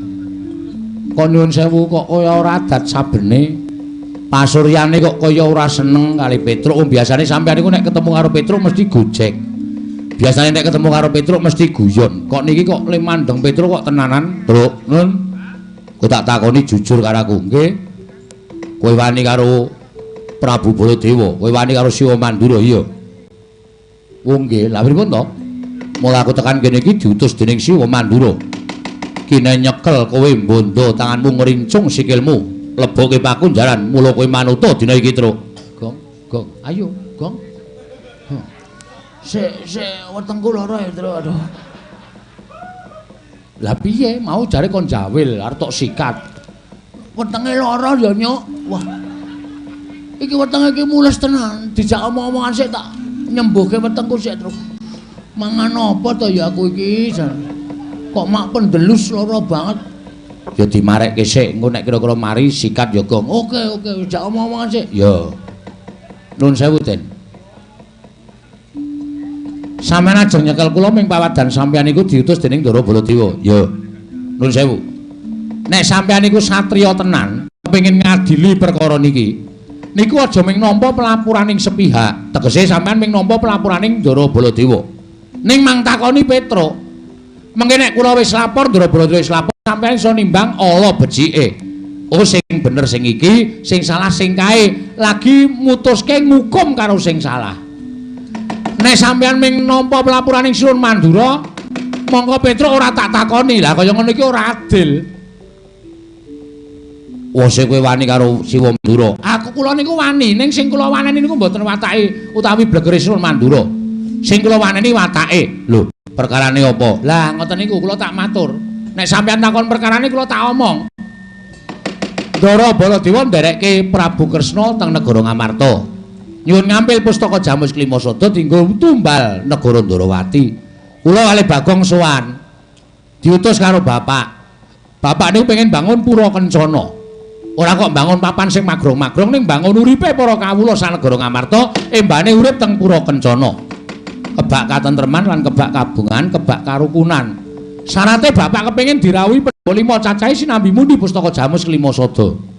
Kok nyuwun sewu kok kaya ora adat sabene. Pasuryane kok kaya ora seneng kali Petruk. Biasane sampeyan niku nek ketemu karo Petruk mesti gojek. Biasanya nek ketemu karo Petruk mesti guyon. Kok niki kok le mandeng Petruk kok tenanan, Truk. Nun. Kowe tak takoni jujur karo aku, nggih. Kowe wani karo Prabu Baladewa, kowe wani karo Siwa Mandura, iya. Oh nggih, lha pripun to? Mula aku tekan kene iki diutus dening Siwa Mandura. Kine nyekel kowe mbondo tanganmu ngrincung sikilmu, leboke pakunjaran, mula kowe manuta dina iki, Truk. Gong, ayo, Gong. Sik wetengku lara ya, Tru. Aduh. Lah piye? Mau jare kon jawil arep tok sikat. Wetenge lara ya, Nyuk. Wah. Iki wetenge iki mules tenan. Dijak omong-omongan sik tak nyembuhke wetengku sik, Tru. Mangan apa to ya aku iki? Kok mak pendelus lara banget. Ya dimarekke sik, engko nek kira-kira mari sikat ya, Gong. Oke, dijak omong-omongan sik. Ya. Nun sewu, Den. Sampeyan ajeng nyekel kula ming pawadan sampeyan iku diutus dening Ndara Baladewa. Ya. Nuwun sewu. Nek sampeyan iku satriya tenan, kepengin ngadili perkara niki, niku aja ming nampa pelapuraning sepihak. Tegese sampeyan ming nampa pelapuraning Ndara Baladewa. Ning mang takoni Petruk. Mengke nek kula wis lapor Ndara Baladewa wis lapor, sampeyan iso nimbang ala becike. Oh sing bener sing iki, sing salah sing kae. Lagi mutuske ngukum karo sing salah. Nek sampeyan ming nampa pelapuraning Siwa Mandura, mongko Petruk ora tak takoni. Lah kaya ngono iki ora adil. Wose kowe wani karo Siwa Mandura. Aku kula niku wani, ning sing kula waneni niku mboten watake utawi blegere Siwa Mandura. Sing kula waneni watake. Lho, perkarane apa? Lah ngoten niku kula tak matur. Nek sampeyan takon perkarane kula tak omong. Ndara Baladewa nderekke Prabu Kresna teng negara Ngamarta. Nyuwun ngampil pustaka Jamus Klimasada dienggo tumbal negara Ndarawati. Kula kalih Bagong sowan. Diutus karo bapak. Bapak niku pengen bangun pura kencana. Ora kok bangun papan sing magrong-magrong ning bangun uripe para kawula sanegara Ngamarta, embane urip teng pura kencana. Kebak katentreman lan kebak kabungan, kebak karukunan. Syarate bapak kepengin dirawuhi Pandhawa 5 cacahe sinambi mundi pustaka Jamus Klimasada.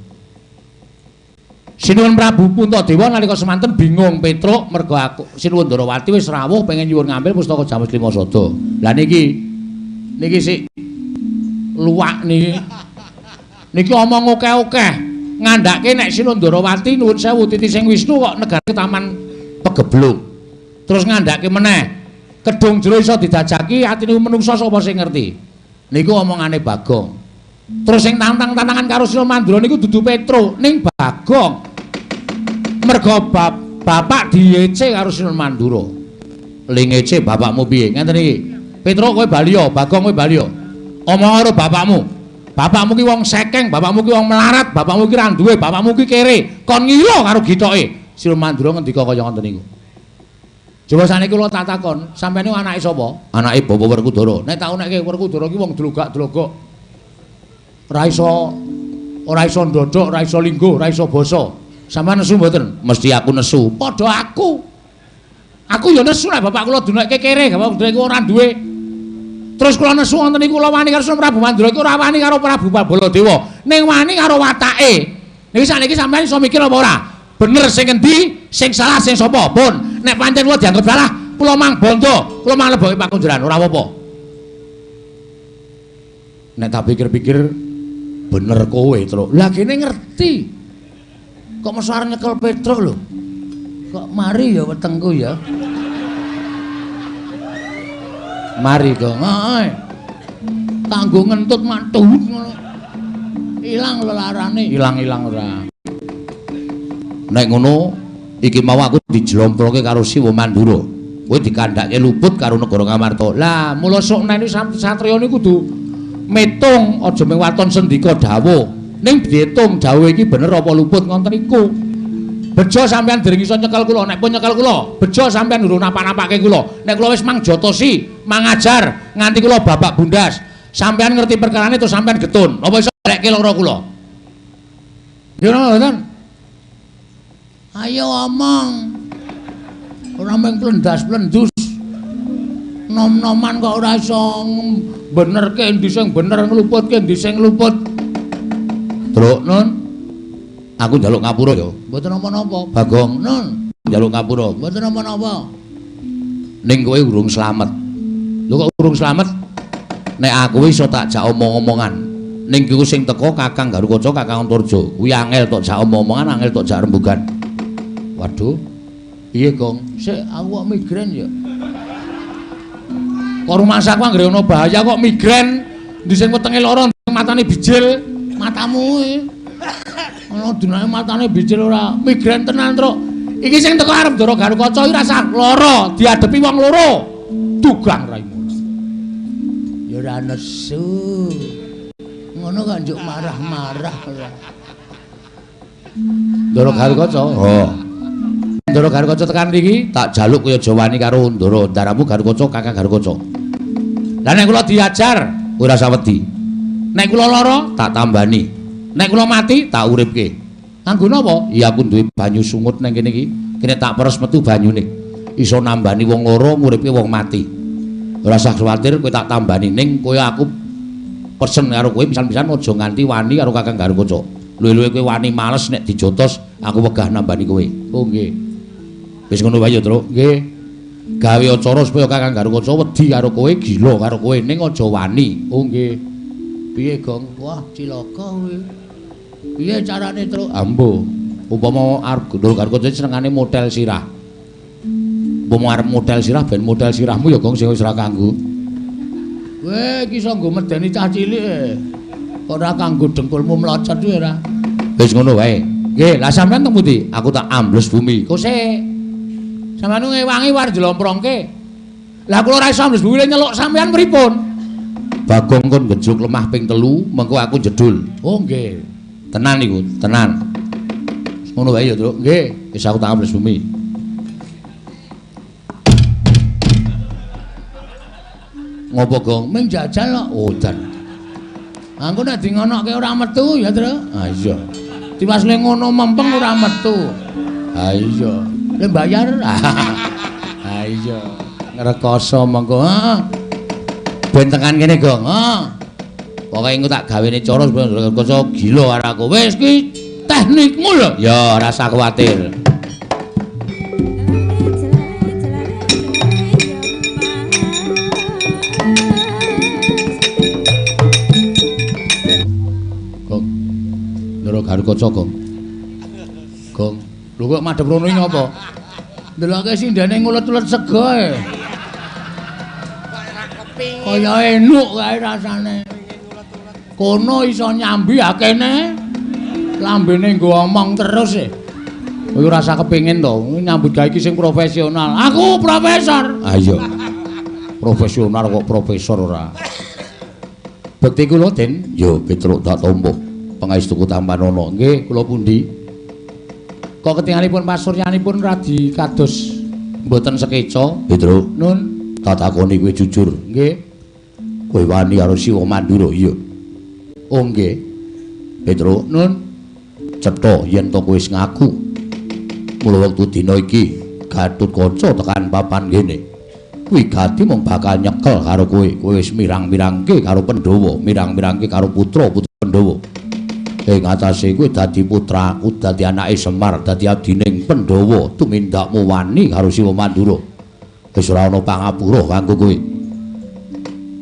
Sinuwun Prabu Puntadewa nalika semanten bingung Petruk mergo aku Sinuwun Ndarawati wis rawuh pengen nyuwun ngambil pustaka Jamus Klimasada. Lah niki sik luwak niki. Niki omong akeh-akeh. Ngandhake nek Sinuwun Ndarawati nuwun sewu titi sing Wisnu kok negare taman pegebluk. Terus ngandhake meneh kedung jero iso didajaki atine menungsa sapa sing ngerti. Niku omongane Bagong. Terus sing tantang-tantangan karo Siwa Mandura niku dudu Petruk ning Bagong. Mergo bapak diece karo Siwa Mandura. Ling ngece bapakmu piye? Ngeten iki. Petruk kowe baliya, Bagong kowe baliya. Omong karo bapakmu. Bapakmu ki wong sekeng, bapakmu ki wong melarat, bapakmu ki ra duwe, bapakmu ki kere. Kon ngira karo gitoke. Siwa Mandura ngendika kaya ngoten niku. Coba saniki kula tak takon, sampeyan niku anake sapa? Anake Bapak Werkudara. Nek tak unekke Werkudara ki wong dlogak-dlogok. Ora iso ndodhok, ora iso lingguh, ora iso basa. Sampeyan nesu mboten? Mesti aku nesu. Padha aku. Aku ya nesu nek bapak kula dunekke kere, bapak kula ora duwe. Terus kula nesu wonten niku kula wani karo Prabu Mandura iku ora wani karo Prabu Baladewa, ning wani karo watake. Niki sakniki sampeyan iso mikir apa ora? Bener sing endi, sing salah sing sapa? Pun nek pancen kula dianggep salah, kula mang bondo, kula mang leboke pakunjaran ora apa-apa. Nek tak pikir-pikir bener kowe, Truk. Lah kene ngerti. Kok mesar nyekel Petruk lho. Kok mari ya wetengku ya. Mari kok. Heeh. Kanggo ngentut mantuh ngono. Ilang lelarane, ilang-ilang ora. Nek ngono iki mau aku dijlomproke karo Siwa Mandura. Kowe dikandhake luput karo negara Ngamarta. Lah, mula sok neni satriya niku kudu metung aja mung waton sendika dawuh. Ning diitung dawuh iki bener apa luput ngoten iku. Bejo sampean dereng iso nyekel kula, nek pun nyekel kula, bejo sampean durung napa-napake kula. Nek kula wis mangjotosi, mangajar nganti kula babak bundas. Sampean ngerti perkarane terus sampean getun. Apa iso barekke lara kula? Ya ngoten. Ayo omong. Ora mung plendas-plendus. Nom-noman kok ora iso benerke endi sing bener, ngluputke endi sing ngluput. Truk Nun. Aku njaluk ngapura ya. Mboten napa-napa. Bagong Nun, njaluk ngapura. Mboten napa-napa. Ning kowe urung slamet. Lho kok urung slamet? Nek aku iso tak jak omong-omongan. Ning iku sing teko Kakang Garukaca, Kakang Antarja. Kuwi angel tok jak omong-omongan, angel tok jak rembugan. Waduh. Piye, Gong? Sik aku kok migren ya. Kok rumangsaku anggere ana bahaya kok migren. Ndi sing wetenge lara, matane bijil, matamu iki. Ana dunane matane bijil ora migren tenan, Truk. Iki sing teko arep Ndara Garukaca iki rasa lara, diadepi wong loro. Dugang raimu. Ya ora nesu. Ngono kok njuk marah-marah ora. Ndara Garukaca. Oh. Ndara Garukaca tekan mriki tak jaluk kaya Jawani karo Ndara Ndaramu Garukaca Kakang Garukaca. Lah nek kula diajar ora usah wedi. Nek kula lara tak tambani. Nek kula mati tak uripke. Kanggo napa? Ya aku duwe banyu sungut nang kene iki. Kene tak peres metu banyune. Iso nambani wong lara nguripke wong mati. Ora usah kuwatir kowe tak tambani ning kowe aku pesen karo kowe pisan-pisan aja nganti wani karo Kakang Garukaca. Luwe-luwe kowe wani males nek dijotos aku wegah nambani kowe. Oh nggih. Wis ngono wae ya, Truk. Nggih. Gawe acara supaya Kakang Garukaca wedi karo kowe, gila karo kowe ning aja wani. Oh nggih. Piye, Gong? Wah, cilaka kowe. Piye carane, Truk? Ambo. Umpama arep Ndara Garukaca senengane model sirah. Umpama arep model sirah ben model sirahmu ya, Gong, sing wis ora kanggo. Kowe iki iso nggo medeni cah cilik. Kok ora kanggo dengkulmu mlocot kuwi ora. Wis ngono wae. Nggih, lah sampean teng pundi? Aku tak ambles bumi. Kok sik. Sampeyan ngewangi war jlomprongke. Lah kula ora iso ambles bumi nyeluk sampean pripun? Bagong kon ngejuk lemah ping 3, mengko aku jedul. Oh nggih. Tenan niku, tenan. Ngono wae ya, Truk. Nggih, wis aku tak ambles bumi. Ngopo, Gong? Ming jajal kok. Udan. Aku nek di ngonoke ora metu ya, Truk. Ah iya. Diwasle ngono mempeng ora metu. Ha iya. Le bayar. Ha iya. Ngrekoso mengko. Ben tekan kene, Gong. Pokoke engko tak gawene cara supaya Garukaca gila karo aku. Wis ki teknikmu lho. Ya ora usah kuwatir. Garukaca, Gong. Gong, lho kok madhep rono iki ngopo? Ndeloke sindene ngulet-ulet sego e. Kaya enuk kae rasane. Kono iso nyambi akene. Lambene nggo omong terus e. Kowe ora usah kepengin to, nyambut gawe iki sing profesional. Aku profesor. Ah iya. Profesional kok profesor ora. Bekti kula, Den. Yo, Petruk tak tompo. Pangestuku Tampanono. Nggih, kula pundi? Kok ketingalipun pasuryanipun radi kados Mboten sekeca. Petruk, Nun, tak takoni kowe jujur. nggih. Kowe wani karo Siwa Mandura iya? Oh nggih. Petruk, Nun, cetha yen to kowe wis ngaku. Mula wektu dina iki Gatotkaca tekan papan kene. Kuwi gati mung bakal nyekel karo kowe. Kowe wis mirang-mirangke karo Pandhawa, mirang-mirangke karo putra-putra Pandhawa. Ing atase kowe dadi putraku, dadi anake Semar, dadi adining Pandhawa, tumindakmu wani karo Siwa Mandura. Wis ora ana pangapura kanggo kowe.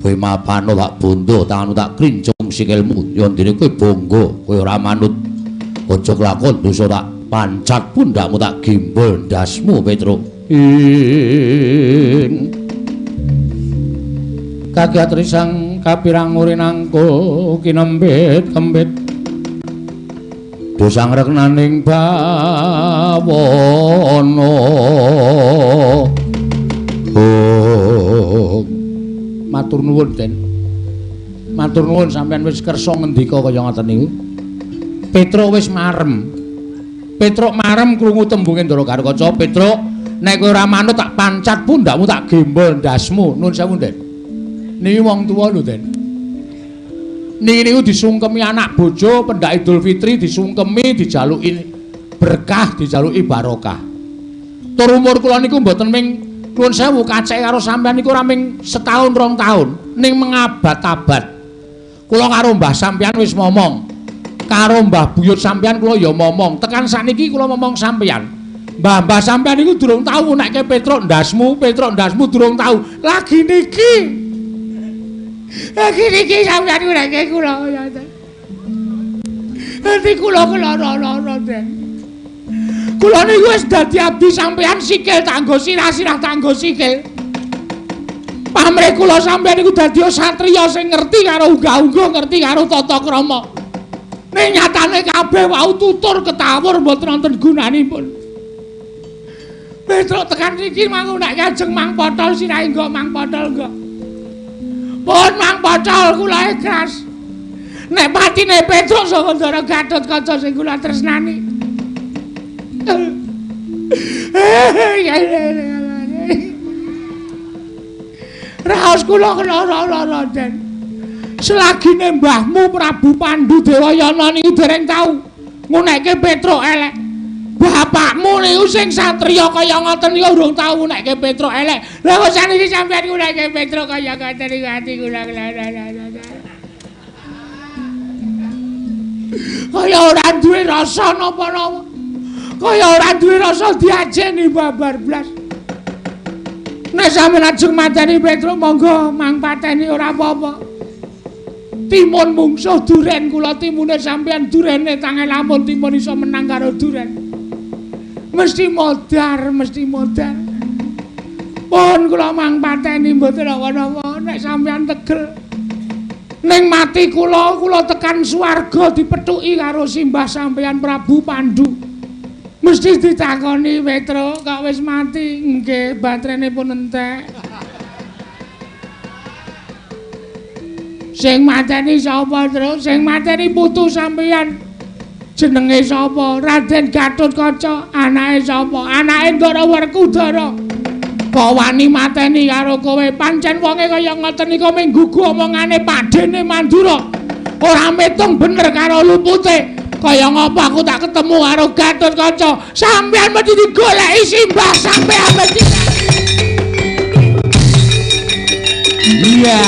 Kowe mapano tak bondo, tanganmu tak krincung sikilmu, yen dene kowe bangga, kowe ora manut. Aja kelakon dosa tak pancat pundakmu tak gimbol ndasmu Petruk. Kagatri sang kapirang urinangku kinembit-kembit dosang reknaning bawana. Oh, matur nuwun Den. Matur nuwun sampean wis kersa ngendika kaya ngoten niku. Petruk wis marem. Petruk marem krungu tembunge Ndara Gatotkaca. Petruk, nek kowe ora manut tak pancat pundakmu tak gembol ndasmu. Nuwun sewu, Den. Niki wong tuwa lho, Den. Niki niku disungkemi anak bojo pendak Idul Fitri, disungkemi dijaluki berkah, dijaluki barokah. Tur umur kula niku mboten ming nuwun sewu kacek karo sampean niku ora ming setahun 2 tahun, ning mengabad-abad. Kula karo mbah sampean wis momong. Karo mbah buyut sampean kula ya momong. Tekan sakniki kula momong sampean. Mbah-mbah sampean niku durung tau nekke Petruk ndasmu durung tau. Lagi niki sampean nekke kula ya. Dadi kula lara-lara, Den. Kula niku wis dadi abdi sampean sikil tanggo sirah-sirah tanggo sikil. Pamrih kula sampean niku dadi satriya sing ngerti karo unggah-ungguh, ngerti karo tata krama. Ning nyatane kabeh wau tutur ketawur mboten wonten gunanipun. Petruk tekan iki mangko nek kajeng Mang Potol sirahe nggo Mang Potol nggo. Pun Mang Potol kula ikhlas. Nek patine Petruk saka Ndara Gatotkaca sing kula tresnani. Raos kula lara-lara, Den. Selagine mbahmu Prabu Pandhu Dewayana niku dereng tau ngunekke Petruk elek. Bapakmu niku sing satriya kaya ngoten niku urung tau ngunekke Petruk elek. Lah kok saniki sampeyan ngunekke Petruk kaya ngoten niku ati kula. Kaya ora duwe rasa napa-napa. Kaya ora duwe rasa diajeni babar blas. Nek sampeyan ajeng mateni Petruk monggo mang pateni ora apa-apa. Timun mungsuh duren kula timune sampean durene tangan lamun timun iso menang karo duren. Mesti modar. Pun kula mang pateni mboten apa-apa nek sampean tegel. Ning mati kula tekan swarga dipethuki karo simbah sampean Prabu Pandhu. Mesti ditakoni Petruk kok wis mati. Nggih, baterene pun entek. Sing mateni sapa, Truk? Sing mateni putu sampeyan. Jenenge sapa? Raden Gatotkaca. Anake sapa? Anake Ndara Werkudara. Kok wani mateni karo kowe? Pancen wonge kaya ngoten niku ming gugu omongane Padene Mandura. Ora metung bener karo lupute. Kaya ngapa aku tak ketemu karo Gatotkaca? Sampeyan mesti digoleki simbah sampeyan mesti. Iya.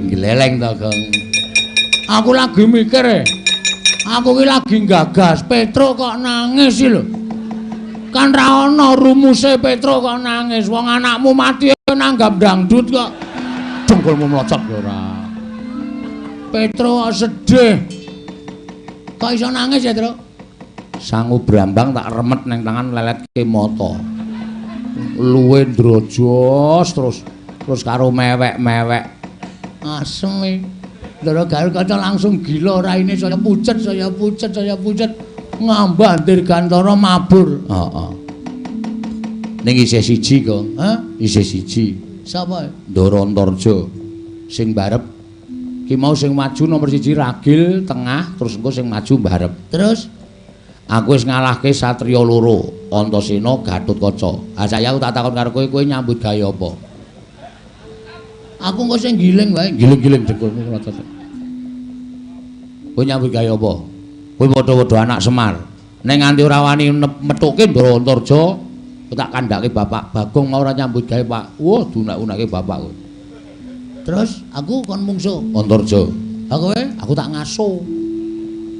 Gleleng to, Gong. Aku lagi mikir Aku ki lagi gagas Petruk kok nangis lho. Kan ra ono rumuse Petruk kok nangis. Wong anakmu mati nanggap dangdut kok. Dengkulmu mlocot ora. Petruk kok sedih. Kok iso nangis ya, Truk? Sangu brambang tak remet neng tangan leletke mata. Luwe ndrojos terus karo mewek-mewek. Asem Ndara Gatotkaca langsung gila raine saya pucet ngambah dirgantara mabur. Heeh. Ning isih siji kok, Isih siji. Sapa? Ndara Antarja. Sing barep Ki mau sing maju nomor 1 Ragil tengah terus engko sing maju mbarep. Terus aku wis ngalahke satriya loro, Antasena, Gatotkaca. Ha saya aku tak takon karo kowe nyambut gawe apa? aku engko sing giling wae. Giling-giling dengkulmu ora cocok. Kowe nyambut gawe apa? Kowe padha-padha anak Semar. Nek nganti ora wani metuke Ndara Antarja, tak kandhake Bapak Bagong mau ora nyambut gawe, Pak. Wah, dunak-unake bapak kowe. Terus aku kon mungsuh Antarja. Ha kowe? Aku tak ngaso.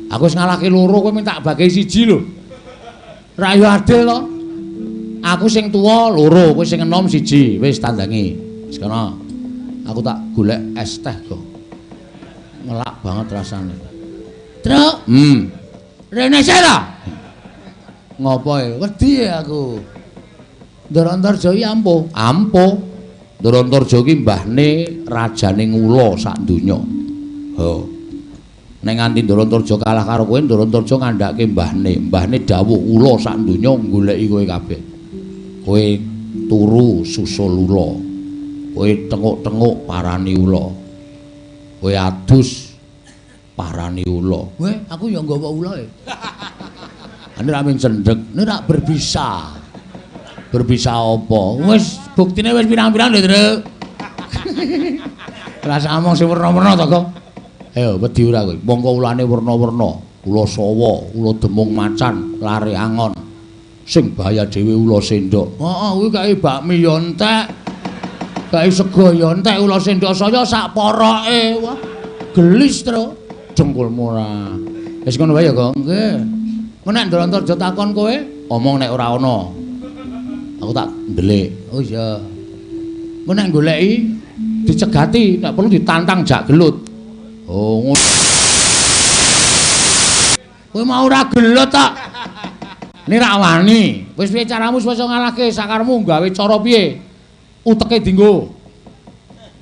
Aku wis ngalahke loro, kowe minta bagi siji lho. Ra yo adil to. Aku sing tuwa loro, kowe sing enom siji. Wis tandangi. Wis kana. Aku tak golek es teh kok. Ngelak banget rasane. Truk. Rene sira. Ngopo e? Wedi aku. Ndara Antarja iki ampuh. Ampuh. Ndara Antarja ki mbahne rajane ngula sak donya. Ho. Nek nganti Ndara Antarja kalah karo kowe, Ndara Antarja ngandhake mbahne. Mbahne dawuh ula sak donya goleki kowe kabeh. Kowe turu susul ula. Kowe tenguk-tenguk parani ula. Kowe adus parani ula. Weh, aku ya nggawa ulae. Ane ra mung cendhek, Nek rak berbisa. berbisa apa? Wis buktine wis pirang-pirang lho, Truk. Rasa among sing werna-werna to, Kang. Ayo wedi ora kowe. Mongko ulane werna-werna, ula sawa, ula demung macan, lare angon. Sing bahaya dhewe ula sendok. Heeh, kuwi kae bakmi ya entek. Kae sego ya entek ula sendok saya sak poroke. Wah, gelis, Truk. Dengkulmu ora. Wis ngono wae ya, Kang. Nggih. Mun nek Ndara Antarja takon kowe, Omong nek ora ana. Aku tak ndelik. oh iya. Mun nek goleki dicegati, nek perlu ditantang jak gelut. Oh, ngono. Kowe mau ora gelut tak? Ini rak wani. Wis piye caramu supaya ngalahke sakarmu gawe cara piye? Uteke dienggo.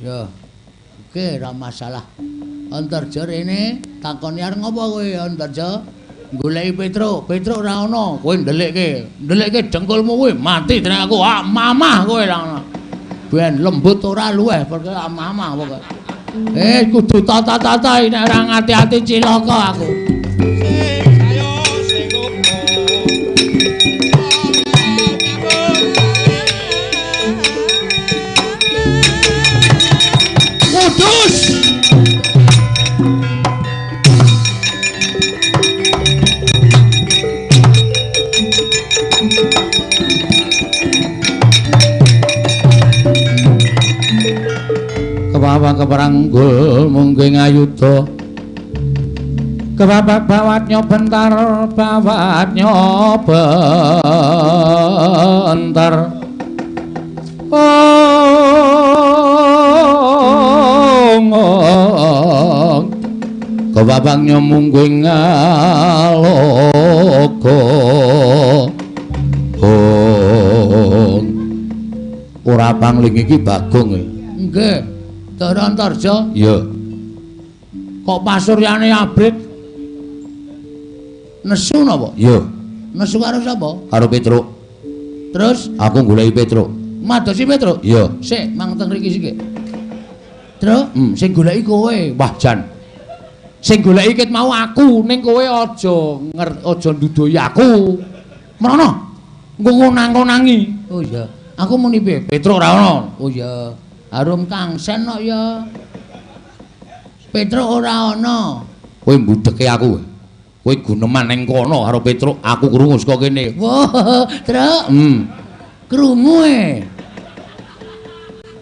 Ya. Oke, ora masalah. Antarja rene takoni arep ngopo kowe Antarja? Goleki Petruk. Petruk ora ana. Kowe ndelikke. Ndelikke dengkulmu kuwi mati tenan aku. Ah, mamah kowe ora ana. Ben lembut ora luweh perkara mamah pokoke. Kudu tata-tata nek ora ngati-ati cilaka aku. Kudus. Kebawa keperanggul mungking ayuda. Kebabak bawat nyobentar, bawat nyobentar. Kebabak nyomungking ngalogo. Ora pangling iki Bagong e. Nggih. Ndara Antarja. Iya. Kok pasuryane abrit? Nesu napa? Iya. Nesu karo sapa? Karo Petruk. Terus Aku goleki Petruk. madosi Petruk. Iya. Sik, mang teng mriki sik. Truk, sing goleki kowe. Wah, Jan. Sing goleki ket mau aku, ning kowe aja ndudohi aku. Merono. Engko ngonang-konangi. Oh iya. Aku muni piye? Petruk ora ana. Oh iya. Harum Kangsen kok ya. Petruk ora ana. Kowe mbudheke aku. Kowe guneman ning kono karo Petruk, aku krungu saka kene. Wah, Truk. Krungu e.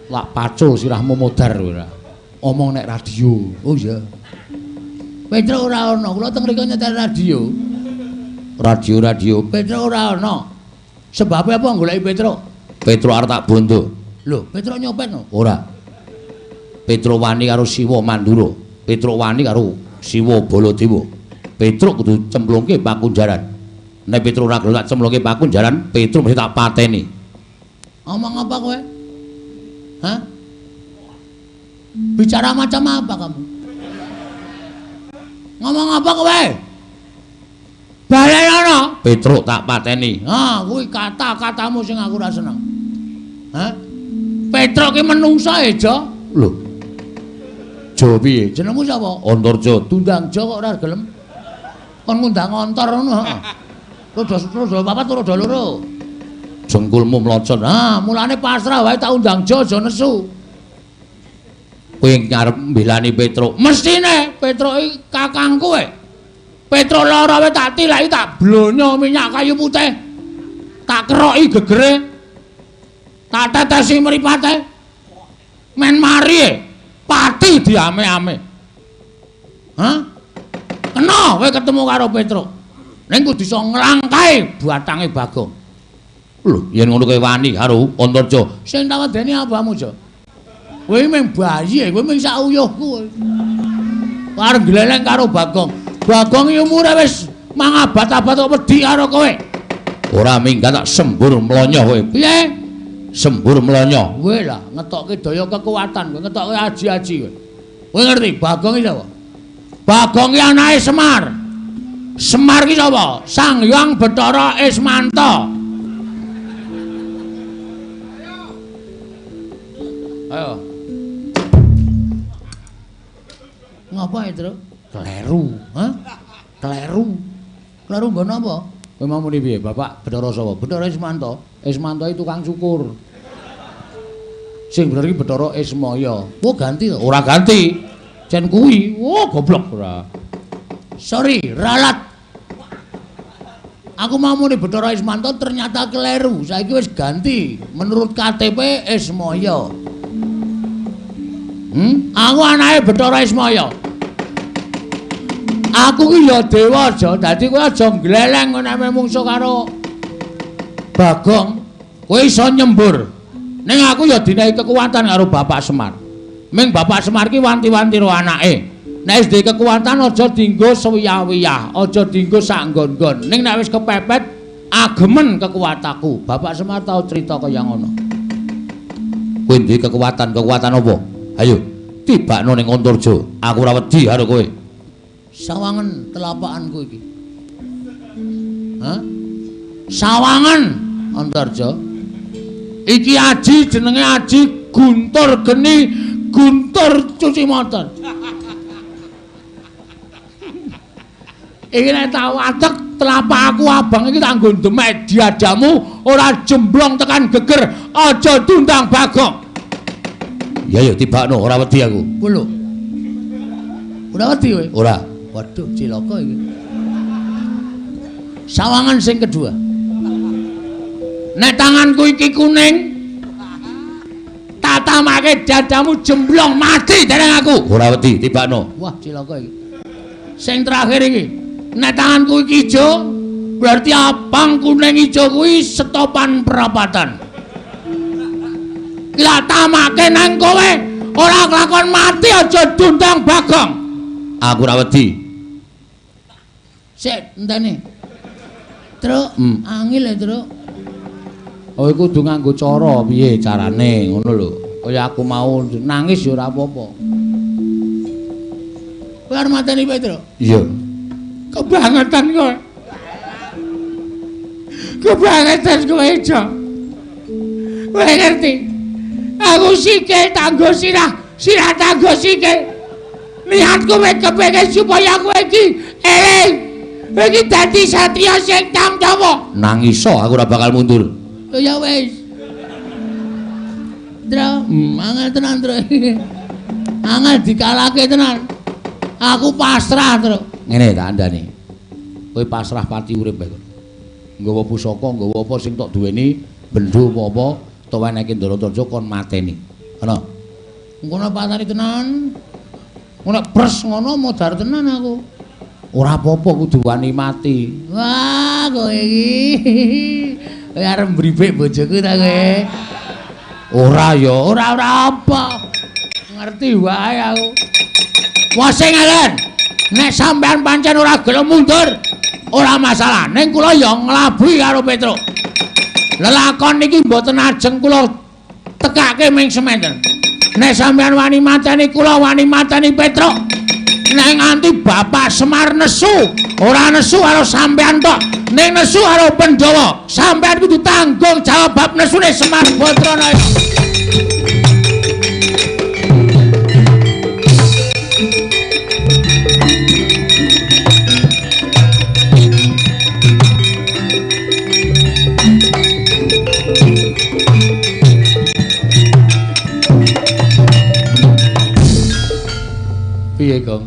Lak pacul sirahmu modar ora. Omong nek radio. Oh iya. Petruk ora ana. Kula teng mriki nyetel radio. Radio. Petruk ora ana. Sebabe apa goleki Petruk? Petruk arep tak bondo. Lho, Petruk nyopet no? Ora. Petruk wani karo Siwa Mandura. Petruk wani karo Siwa Baladewa. Petruk kudu cemplungke Pakunjaran. Nek Petruk ora gelem tak cemplungke Pakunjaran, Petruk mesti tak pateni. Ngomong apa kowe? Hah? Bicara macam apa kamu? Ngomong apa kowe? Balen ana. Petruk tak pateni. Ha, kuwi kata-katamu sing aku ora seneng. Hah? Petruk ki menungsa eja. Lho. Jo piye? Jenengmu sapa? Antarja. Tundangja kok ora gelem. Kon ngundang ontor ngono, heeh. Rodo papat rodo loro. Jengkulmu mlocot. Mulane pasrah wae tak undang Jo aja nesu. Kowe ngarep mbelani Petruk. Mestine Petruk iki kakangku kowe. Petruk lara wae tak tilaki tak blonyo minyak kayu putih. Tak keroki gegere. Tak tetesi mripate. Men mari pati diame-ame. Hah? Kena kowe ketemu karo Petruk. Ning kudu iso nglangkai batange Bagong. Lho, yen ngono kowe wani karo Antarja. Sing tak wedeni apamu, Jo? Kowe mung bayi, kowe mung sak uyuhku. Arep gleleng karo Bagong. Bagong iki umure wis mangabat-abat kok wedi karo kowe. Ora minggat tak sembur mlonyo kowe. Piye? Sembur mlonyo. Kowe lah ngetokke daya kekuatan, kowe ngetokke aji-aji kowe. Kowe ngerti Bagong iki sapa? Bagong iki anake Semar. Semar ki sapa? Sang Hyang Bathara Ismanta. Ayo. Ngapa ya, Tru? Kleru, hah? Kleru. Kleru nggon apa? Kowe mau muni piye, Bapak Bathara sapa? Bathara Ismanta. Ismanta itu tukang cukur. Sing bener iki Bathara Ismaya. Oh, ganti to? Ora ganti. Jan kuwi. Oh, goblok ora. Sorry, ralat. Aku mau muni Bathara Ismanta ternyata keliru. Saiki wis ganti. Menurut KTP Ismaya. Aku anake Bathara Ismaya. Aku ki ya dewa aja, dadi kowe aja gleleng nek mungsuh karo Bagong. Kowe iso nyembur. Ning aku ya dinehi kekuatan karo Bapak Semar. Ming Bapak Semar ki wanti-wanti karo anake. Nek wis duwe kekuatan aja dienggo sewiyah-wiyah, aja dienggo sak nggon-nggon. Ning nek wis kepepet agemen kekuatanku. Bapak Semar tau cerita kaya ngono. Kowe duwe kekuatan apa? Ayo, tibakno ning Antarja. Aku ora wedi karo kowe. Sawangan telapakanku iki. Hah? Sawangan Antarja. Iki aji jenenge Aji Guntur Geni Guntur cuci motor. Iki nek tak watek telapak aku abang iki tak nggo demek diadamu ora jemblong tekan geger aja tundang Bagong. Ya yo tibakno ora wedi aku. Kulo. Ora wedi kowe? Ora. Waduh cilaka iki. Sawangan sing kedua. Nek tanganku iki kuning tak tamake dadamu jemblong mati dereng aku. Ora wedi tibakno. Wah cilaka iki. Sing terakhir iki. Nek tanganku iki ijo, berarti abang kuning ijo kuwi setopan perapatan. Lah tamake nang kowe, ora kelakon mati aja dundang Bagong. Aku ora wedi. Sik, enteni. Truk, angel ya, Truk. Oh, iku kudu nganggo cara piye carane, ngono lho. Kaya aku mau nangis ya ora apa-apa. Kowe arep mateni kowe, Truk? Iya. Kebangetan kowe. Kebangetan kowe, Jo. Kowe ngerti? Aku sikil tanggo sirah tanggo sikil. Niatku wis kepengin supaya kowe iki eling. Kowe iki dadi satriya sing tangdawa. Nangis aku ora bakal mundur. Ya wis. Dra, angel tenan, Tru. Angel dikalake tenan. Aku pasrah, Tru. Ngene tak andani. Kowe pasrah pati urip bae. Nggawa pusaka, nggawa apa sing tok duweni, bendho apa-apa, tok weneke Ndarantarja kon mateni. Ana. Ngono patani tenan. Ngono pres ngono modar tenan aku. Ora apa-apa kudu wani mati. Wah, kowe iki. Kowe arep mbribek bojoku ta kowe? Ora ya, Ora apa. Ngerti wae aku. Wah sing ngelen. Nek sampean pancen ora gelem mundur, ora masalah. Ning kula ya nglabuhi karo Petruk. Lelakon niki mboten ajeng kula tekake ming sementen. Nek sampean wani mateni kula wani mateni Petruk. Nek nganti Bapak Semar nesu, ora nesu karo sampean tok. Ning nesu karo Pandhawa, sampean kudu tanggung jawab bab nesune Semar Batrana. piye, Gong?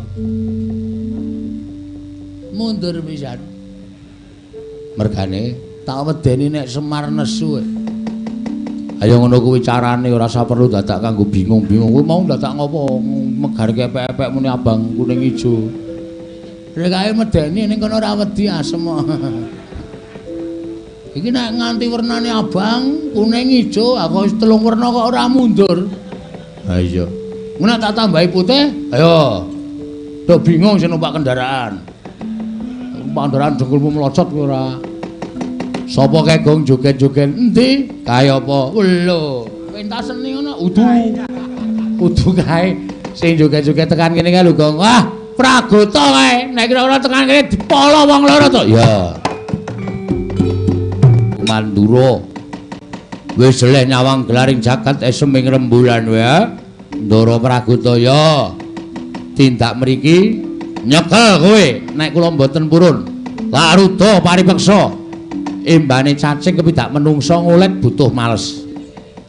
Mundur pisan. Mergane tak medeni nek Semar nesu. Ayo ngono kuwi carane ora usah perlu dadak kanggo bingung-bingung. Kuwi mau dadak ngopo megarke epek-epek muni abang kuning ijo. Rek kae medeni ning kono ora wedi asem. Iki nek nganti wernane abang, kuning, ijo, aku wis telung werna kok ora mundur. Ha iya. Ngono tak tambahi putih. Ayo. Dok bingung sing numpak kendaraan. Numpak kendaraan dengkulmu melocot kowe ora. Sapa kae Gong joget-joget endi? Kae apa? Lho, pentas seni ngono. Udu kae sing joget-joget tekan kene kae lho Gong. Wah, Pragota kae. Nek kira-kira tekan kene dipolo wong loro to. Ya. Mandura wis jeleh nyawang gelaring jagat eseming rembulan wae Ndara Pragotaya tindak mriki nyekel kowe nek kula mboten purun laruda paripeksa embane cacing kepidak menungso ngolet butuh males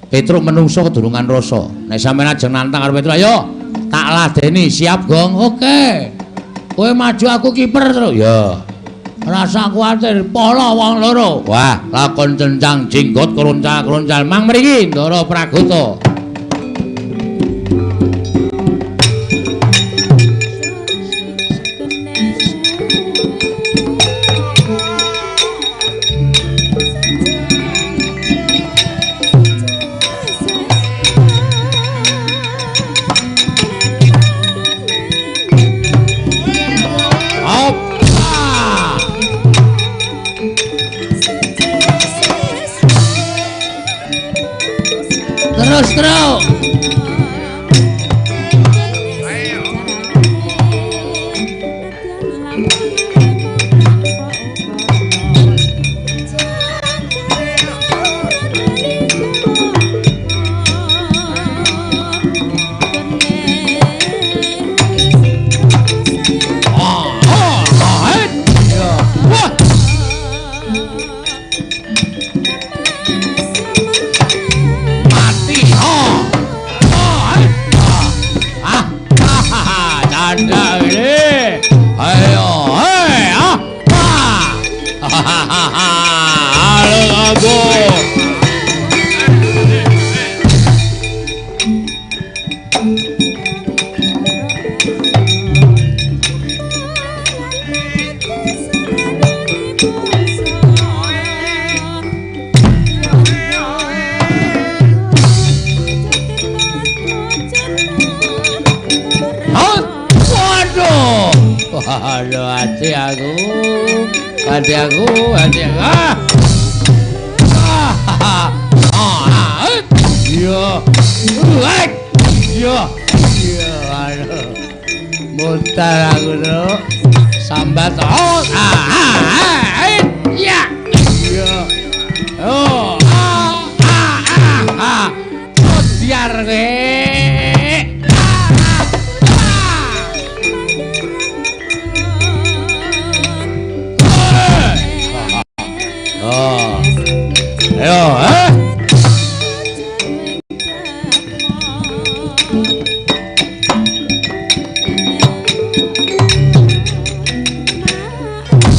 Petruk menungso kedurungan rasa nek sampeyan ajeng nantang karo Petruk ayo tak ladeni siap Gong oke kowe maju aku kiper terus ya rasa kuatir polo wong loro. Wah, lakon cencang jenggot kroncal-kroncal mang mriki Ndara Pragota. Terus. Hati aku. Aduh. Mutar aku tuh. Sambat. Iya. Biar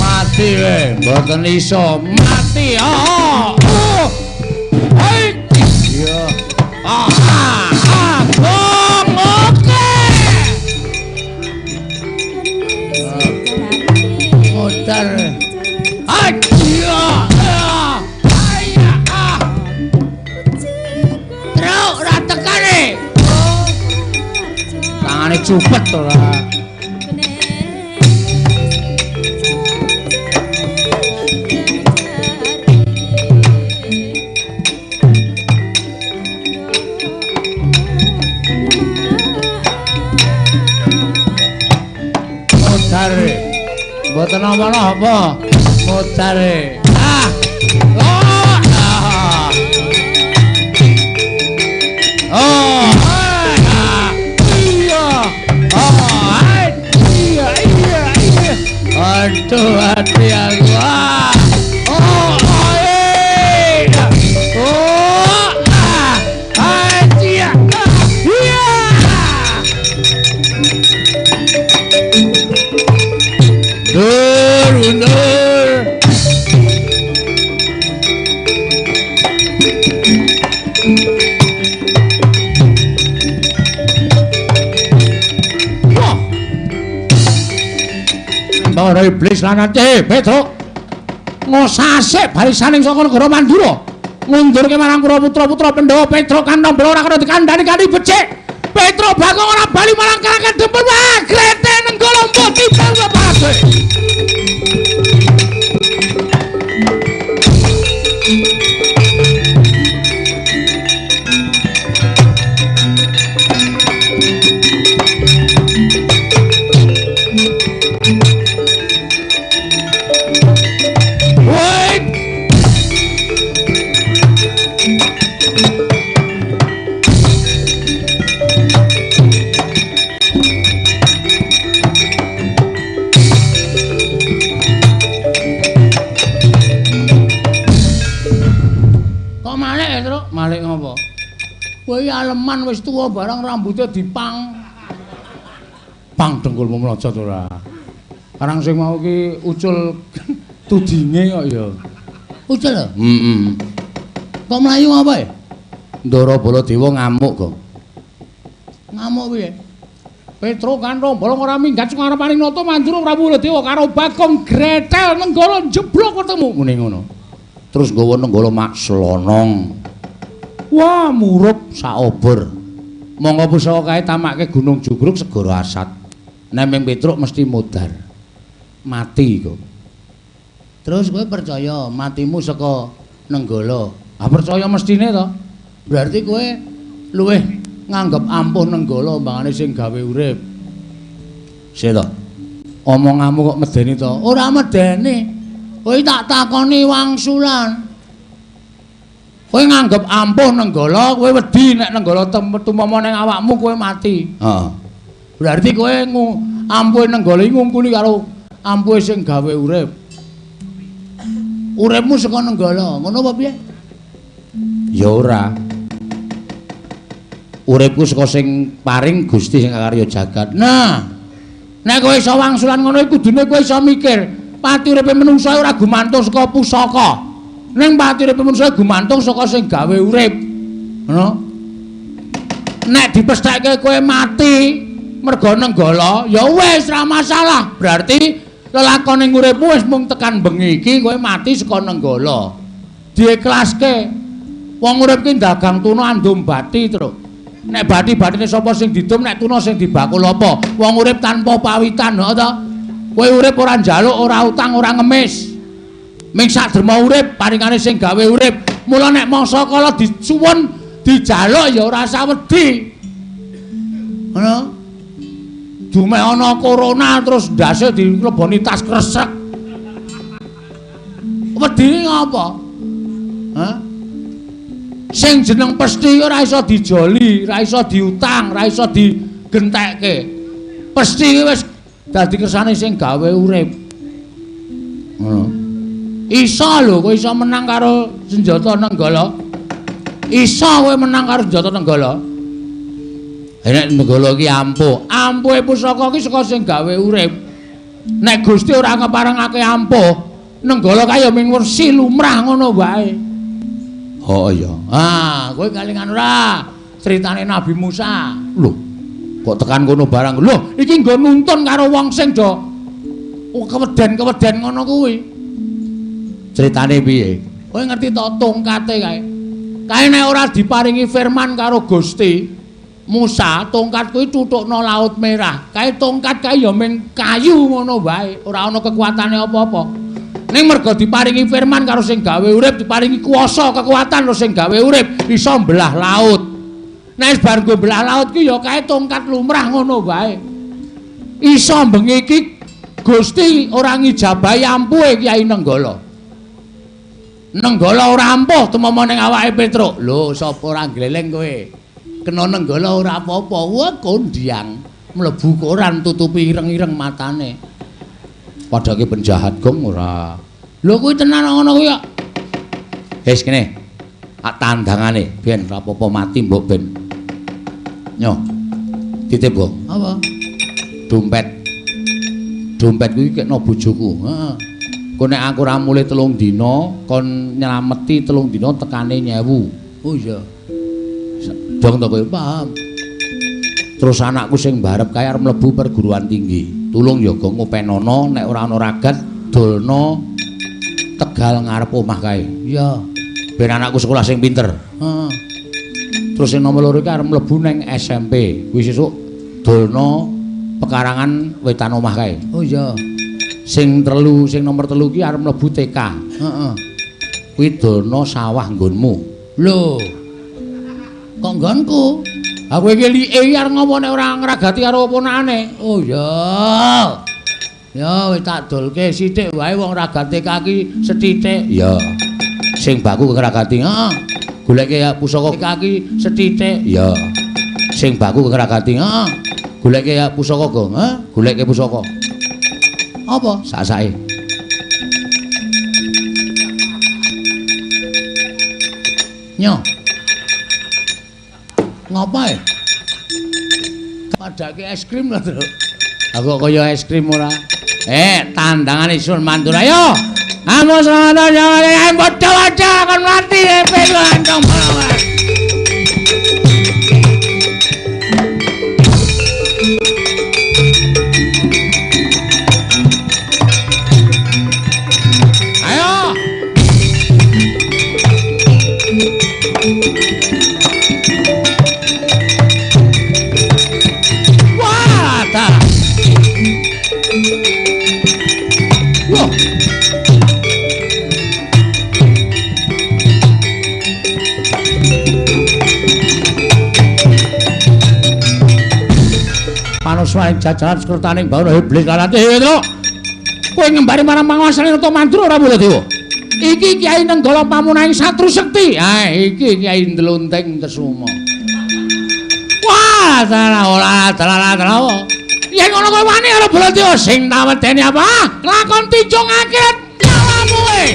mati we, mboten iso mati. Tangane cupet ora. Mboten apa-apa. Mutare. Aduh, hati aku. iblis lanate Petruk ngosasik barisaning saka negara Mandura ngundurke marang putra-putra Pandhawa Petruk kan nombor ora kena dikandhani kanthi becik Petruk Bagong ora bali marang karakan dempul wah grete nenggala mbok timbal bapake Malik ngopo? Kowe aleman wis tuwa barang rambutnya dipang. Pang dengkulmu mlocot ora. Karang sing mau ki ucul tudinge kok ya. Ucul lho? Kok mlayu apa ya? Ndara Baladewa ngamuk kok. Ngamuk piye? Petruk Kantong bolong ora minggat sing ngarepaning nata Mandura Prabu Baladewa karo Bagong Gretel nenggala jeblok ketemu muni ngono. Terus nggawa nenggala mak slonong. Wah, murup saobor. Monggo pusaka kae tamakke Gunung Jugruk segara asat. Nemeng Petruk mesti mudhar. Mati kok. Terus kowe percaya matimu saka nenggala? Ah percaya mestine to. Berarti kowe luwih nganggep ampuh nenggala mbangane sing gawe urip. Sik to. Omonganmu kok medeni to? Ora medeni. Kowe tak takoni wangsulan. Kowe nganggep ampuh nenggala, kowe wedi nek nenggala tumama ning awakmu kowe mati. Heeh. Berarti kowe ampuhe nenggala iki ngungkuli karo ampuhe sing gawe urip. Uripmu saka nenggala, ngono apa piye? Ya ora. Uripku saka sing paring Gusti sing karya jagat. Nah, nek kowe iso wangsulan ngono iku kudune kowe iso mikir, pati uripe menungsa ora gumantung saka pusaka. Ning pati uripe manungsa gumantung saka sing gawe urip. Ngono. Nek dipesthekke kowe mati merga nenggala, ya wis ora masalah. Berarti lelakone uripmu wis mung tekan bengi iki kowe mati saka nenggala. Diikhlaske. Wong urip ki dagang tuna andum bati terus. Nek bati-batine sapa sing didum, nek tuna sing dibakul apa? Wong urip tanpa pawitan, kok to? Kowe urip ora njaluk, ora utang, ora ngemis. Ming sak derma urip paringane sing gawe urip. Mula nek mangsa kala disuwun dijaluk ya ora usah wedi. Ngono. Dume ana corona terus ndase dileboni tas kresek. Wedi ngapa? Hah? Sing jeneng pesthi ora iso dijoli, ora iso diutang, ora iso digentekke. Pesthi wis dadi kersane sing gawe urip. Ngono. Iso lho kowe iso menang karo senjata nenggala. Iso kowe menang karo senjata nenggala. Nek nenggala iki ampuh. Ampuhe pusaka iki saka sing gawe urip. Nek Gusti ora ngeparengake ampuh, nenggala kaya ming wersi lumrah ngono wae. Oh iya. Ah, kowe kalingan ora critane Nabi Musa. Lho, kok tekan kono barang. Lho, iki nggo nuntun karo wong sing do keweden-keweden ngono kuwi. Critane piye? Kowe ngerti to tongkate kae. Kae nek ora diparingi firman karo Gusti Musa, tongkat kuwi tutukno Laut Merah. Kae tongkat kae ya ming kayu ngono wae, ora ana kekuatane apa-apa. Ning merga diparingi firman karo sing gawe urip, diparingi kuwasa kekuatan karo sing gawe urip, iso mbelah laut. Nek bar go mbelah laut ki ya kae tongkat lumrah ngono wae. Iso bengi iki Gusti ora ngijabahi ampuhe Kyai Nenggala. Nenggala ora ampuh tumama ning awake Petruk. Lho, sapa ora gleleng kowe? Kena nenggala ora apa-apa. Wah, kondiang mlebu koran tutupi ireng-ireng matane. Padake penjahat gong ora. Lho kuwi tenan ngono kuwi kok. Wis kene. Tak tandangane ben ora apa-apa mati mbok ben. Nyo. Titip kok. Apa? Dompet. Dompet kuwi kekno bojoku. Heeh. Kok nek aku ora mulih 3 dina kon nyelameti 3 dina tekane 1000. Oh iya. Dong to kowe paham. Terus anakku sing mbarep kae arep mlebu perguruan tinggi. tulung jaga ngupenono nek ora ana ragat dolno Tegal ngarep omah kae. Iya. Ben anakku sekolah sing pinter. Heeh. Terus sing nomor 2 iki arep mlebu ning SMP. Kuwi sesuk dolno pekarangan wetan omah kae. Oh iya. Sing nomor 3 ki arep mlebu TK. Heeh. Kuwi dolno sawah nggonmu. Lho. Kok nggonku? Aku iki like iki arep ngopo nek ora ngragati karo ponakane. Oh iya. Ya wis tak dolke sithik wae wong ragate kaki sethithik. Iya. Sing baku ngragati. Heeh. Goleke ya pusaka Kaki sethithik. iya. Sing baku ngragati. Heeh. Goleke ya pusaka go. Goleke pusaka. Apa? Sak-sake. Nyo. Ngapae? Padake es krim lho, Tru. Aku kaya es krim ora. Tandangan isun mantul ayo. Amo selamat jawane bodho-bodho kon mati pelu antong bawah. Ayo. Wah, ta. Wah. Panuswaing jajaran sekretaning Bawana Iblis Lalati to. Kowe ngembari marang panguwasane Nata Mandura ora mula dewa. Iki Kyai Nenggala pamunahing Satru Sekti. Iki Kyai Ndlunting Kesuma. Wah, dalah. Yen ngono kowe wani karo Baladewa sing tawedeni apa? Lakon tinjung akhirat nyawamu kowe.